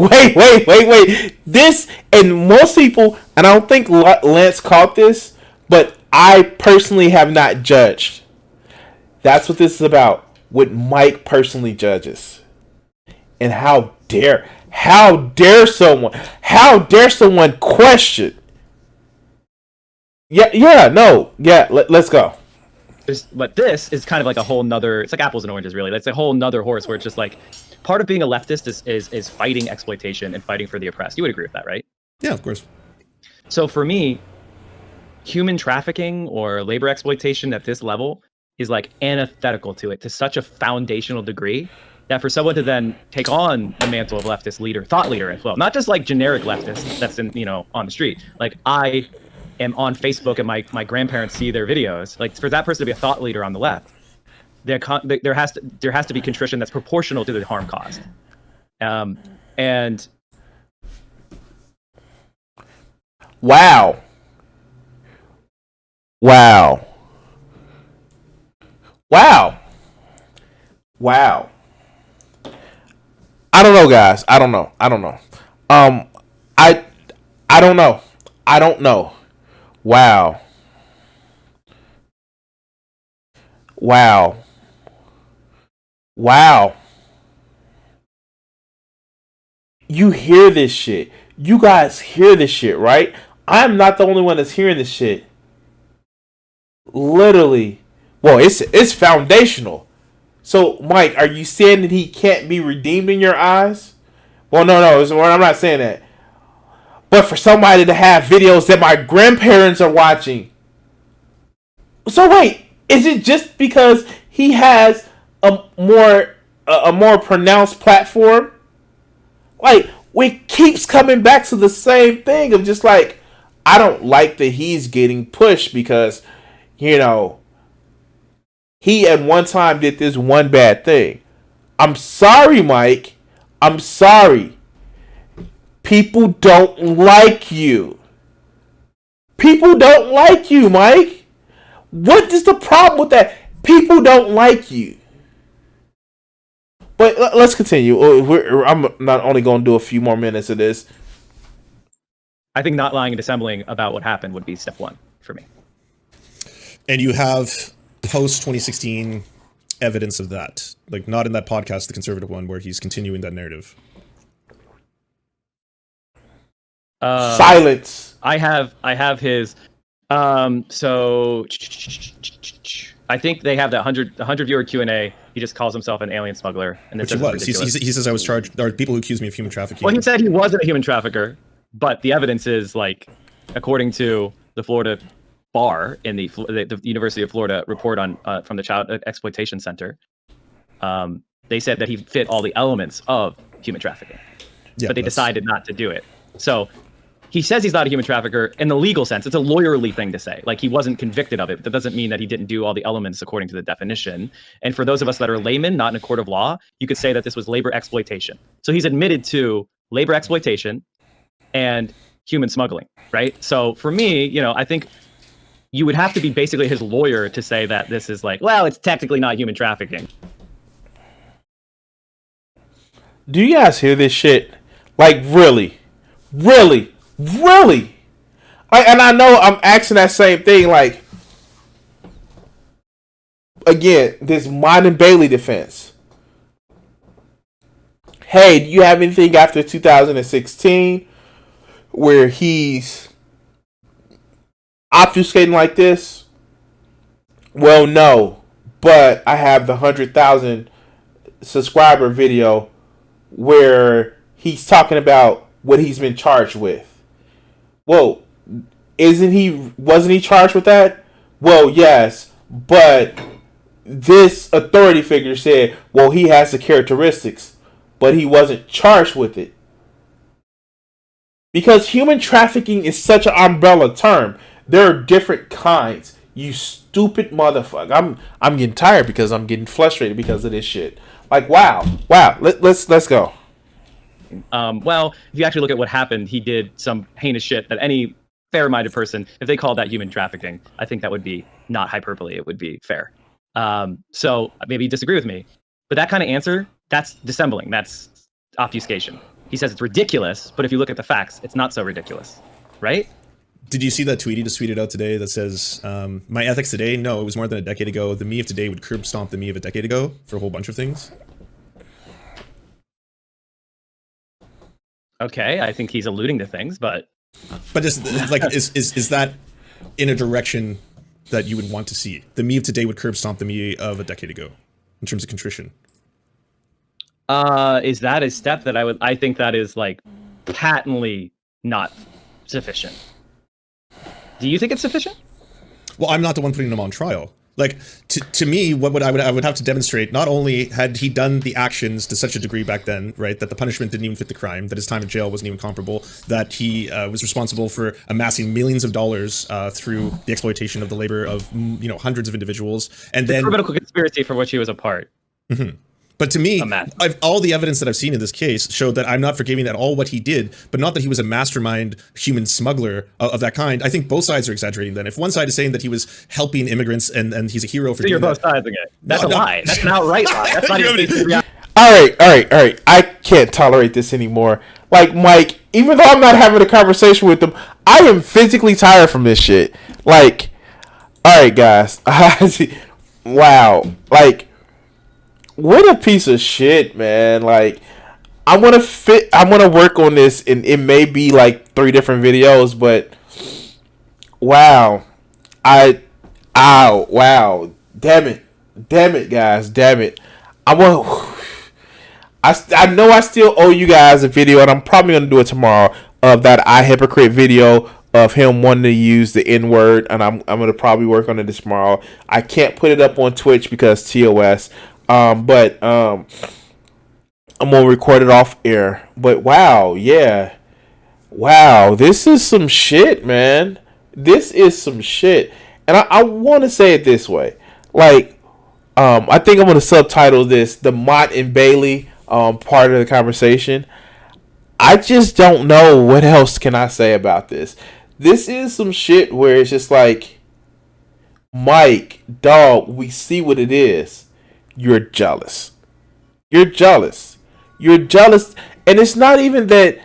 This, and most people, and I don't think Lance caught this, but I personally have not judged. That's what this is about. What Mike personally judges. And how dare someone question? Let's go. But this is kind of like a whole nother, it's like apples and oranges, really. That's a whole nother horse where it's just like, part of being a leftist is fighting exploitation and fighting for the oppressed. You would agree with that, right? Yeah, of course. So for me, human trafficking or labor exploitation at this level is like antithetical to it to such a foundational degree that for someone to then take on the mantle of leftist leader, thought leader as well, not just like generic leftist that's in, on the street. Like I am on Facebook and my grandparents see their videos. Like for that person to be a thought leader on the left, there has to be contrition that's proportional to the harm caused. And wow. I don't know, guys. I don't know. I don't know. Wow. You hear this shit. You guys hear this shit, right? I'm not the only one that's hearing this shit. Literally. Well, it's foundational. So, Mike, are you saying that he can't be redeemed in your eyes? Well, no, I'm not saying that. But for somebody to have videos that my grandparents are watching. So wait, is it just because he has a more pronounced platform? Like, it keeps coming back to the same thing of just like, I don't like that he's getting pushed because, he at one time did this one bad thing. I'm sorry, Mike. I'm sorry. People don't like you. People don't like you, Mike. What is the problem with that? People don't like you. But let's continue. I'm not only going to do a few more minutes of this. I think not lying and dissembling about what happened would be step one for me. And you have post 2016 evidence of that, like not in that podcast, the conservative one, where he's continuing that narrative. Silence. I have his. So I think they have that 100 viewer Q&A. He just calls himself an alien smuggler, and which he was. He says I was charged. There are people who accuse me of human trafficking. Well, he said he wasn't a human trafficker, but the evidence is like, according to the Florida bar in the University of Florida report on from the Child Exploitation Center, they said that he fit all the elements of human trafficking, but they decided not to do it. So he says he's not a human trafficker in the legal sense. It's a lawyerly thing to say. Like, he wasn't convicted of it. But that doesn't mean that he didn't do all the elements according to the definition. And for those of us that are laymen, not in a court of law, you could say that this was labor exploitation. So he's admitted to labor exploitation and human smuggling, right? So for me, I think you would have to be basically his lawyer to say that this is like, well, it's technically not human trafficking. Do you guys hear this shit? Like, really? And I know I'm asking that same thing, like, again, this Martin Bailey defense. Hey, do you have anything after 2016 where he's obfuscating like this? Well, no, but I have the 100,000 subscriber video where he's talking about what he's been charged with. Well, wasn't he charged with that? Well, yes, but this authority figure said, well, he has the characteristics, but he wasn't charged with it. Because human trafficking is such an umbrella term. There are different kinds. You stupid motherfucker. I'm getting tired because I'm getting frustrated because of this shit. Like, wow. Let's go. Well, if you actually look at what happened, he did some heinous shit that any fair-minded person, if they called that human trafficking, I think that would be not hyperbole. It would be fair. So maybe you disagree with me, but that kind of answer, that's dissembling. That's obfuscation. He says it's ridiculous, but if you look at the facts, it's not so ridiculous, right? Did you see that tweet he just tweeted out today that says, my ethics today? No, it was more than a decade ago. The me of today would curb stomp the me of a decade ago for a whole bunch of things. Okay, I think he's alluding to things, but just like, is that in a direction that you would want to see? The me of today would curb stomp the me of a decade ago in terms of contrition. Is that a step that I think that is like patently not sufficient. Do you think it's sufficient? Well, I'm not the one putting him on trial. Like, to me, I would have to demonstrate, not only had he done the actions to such a degree back then, right, that the punishment didn't even fit the crime, that his time in jail wasn't even comparable, that he was responsible for amassing millions of dollars through the exploitation of the labor of, hundreds of individuals, and then a criminal conspiracy for which he was a part. Mm-hmm. But to me, all the evidence that I've seen in this case showed that I'm not forgiving at all what he did, but not that he was a mastermind human smuggler of that kind. I think both sides are exaggerating then. If one side is saying that he was helping immigrants and he's a hero for doing you're both that. siding it. That's a lie. That's an outright lie. That's not even All right. I can't tolerate this anymore. Like, Mike, even though I'm not having a conversation with him, I am physically tired from this shit. Like, all right, guys. Wow. Like, what a piece of shit, man. Like, I want to work on this, and it may be like 3 different videos, but wow. Wow. Damn it, guys. Damn it. I know I still owe you guys a video, and I'm probably going to do it tomorrow, of that I Hypocrite video of him wanting to use the N-word, and I'm going to probably work on it tomorrow. I can't put it up on Twitch because TOS. But I'm gonna record it off air. But wow, yeah. Wow, this is some shit, man. This is some shit. And I want to say it this way. Like, I think I'm gonna subtitle this the Mott and Bailey part of the conversation. I just don't know what else can I say about this. This is some shit where it's just like, Mike, dog, we see what it is. You're jealous. You're jealous. You're jealous. And it's not even that.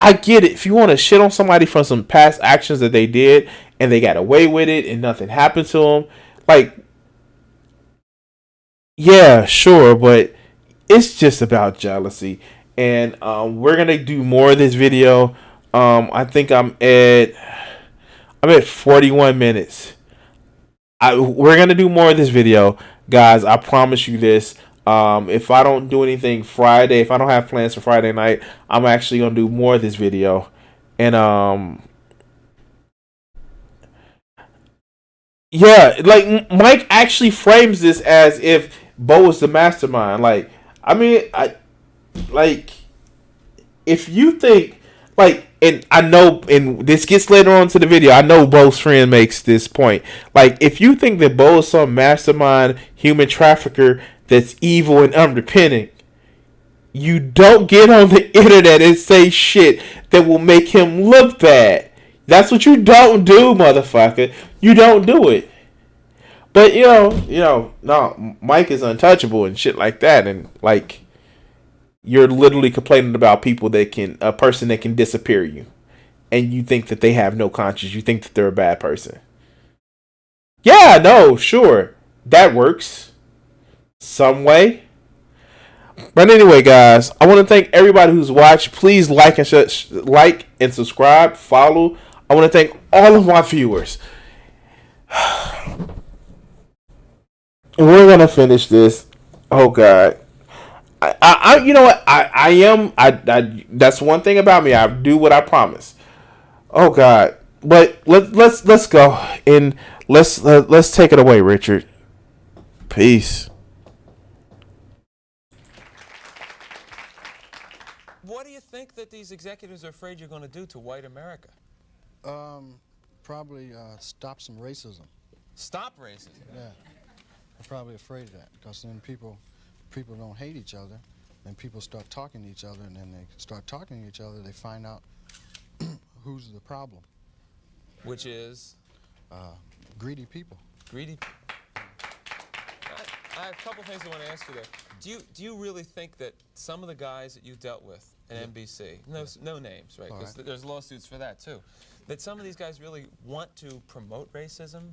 I get it. If you want to shit on somebody for some past actions that they did and they got away with it and nothing happened to them, like, yeah, sure, but it's just about jealousy. And we're going to do more of this video. I think I'm at 41 minutes. We're going to do more of this video, guys. I promise you this. If I don't do anything Friday, if I don't have plans for Friday night, I'm actually going to do more of this video. And, yeah, like, Mike actually frames this as if Bo was the mastermind. Like, I mean, if you think, like, and I know, and this gets later on to the video, I know Bo's friend makes this point. Like, if you think that Bo is some mastermind human trafficker that's evil and unrepentant, you don't get on the internet and say shit that will make him look bad. That's what you don't do, motherfucker. You don't do it. But, no, Mike is untouchable and shit like that. And, like, you're literally complaining about a person that can disappear you. And you think that they have no conscience. You think that they're a bad person. Yeah, no, sure. That works. Some way. But anyway, guys, I want to thank everybody who's watched. Please like and subscribe, follow. I want to thank all of my viewers. We're going to finish this. Oh, God. You know what? I that's one thing about me. I do what I promise. Oh God! But let's go and let's take it away, Richard. Peace. What do you think that these executives are afraid you're going to do to white America? Probably stop some racism. Stop racism? Yeah, they're probably afraid of that because then people don't hate each other, and people start talking to each other, and then they start talking to each other, they find out who's the problem. Which is? Greedy people. Greedy. I have a couple things I want to ask you there. Do you really think that some of the guys that you've dealt with at NBC, no names, right? Because there's lawsuits for that too, that some of these guys really want to promote racism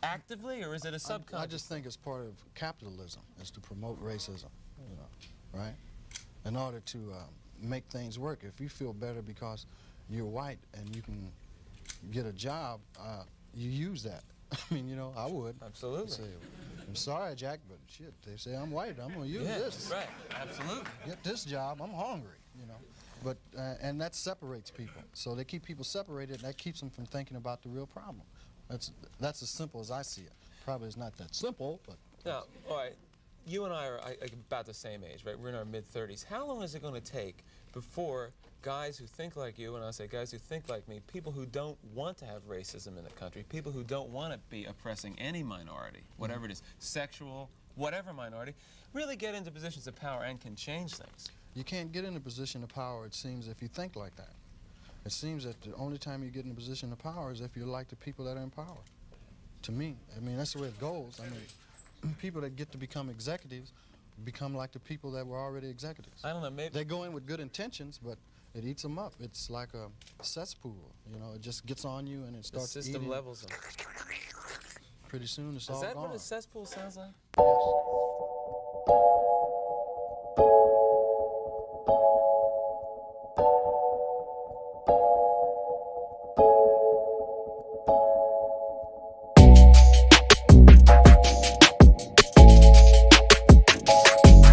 actively, or is it a subconscious? I just think it's part of capitalism, is to promote racism, you know, right? In order to make things work. If you feel better because you're white and you can get a job, you use that. I mean, you know, I would. Absolutely. Say, I'm sorry, Jack, but shit, they say I'm white. I'm going to use this. Right, absolutely. Get this job. I'm hungry, you know. But, and that separates people. So they keep people separated, and that keeps them from thinking about the real problem. That's as simple as I see it. Probably it's not that simple, but... Now, all right, you and I are about the same age, right? We're in our mid-30s. How long is it going to take before guys who think like you, and I say guys who think like me, people who don't want to have racism in the country, people who don't want to be oppressing any minority, whatever it is, sexual, whatever minority, really get into positions of power and can change things? You can't get in a position of power, it seems, if you think like that. It seems that the only time you get in a position of power is if you're like the people that are in power. To me, I mean, that's the way it goes. I mean, people that get to become executives become like the people that were already executives. I don't know, maybe... They go in with good intentions, but it eats them up. It's like a cesspool, you know, it just gets on you and it starts eating. The system levels them. Pretty soon it's all gone. Is that gone. what a cesspool sounds like? Yes.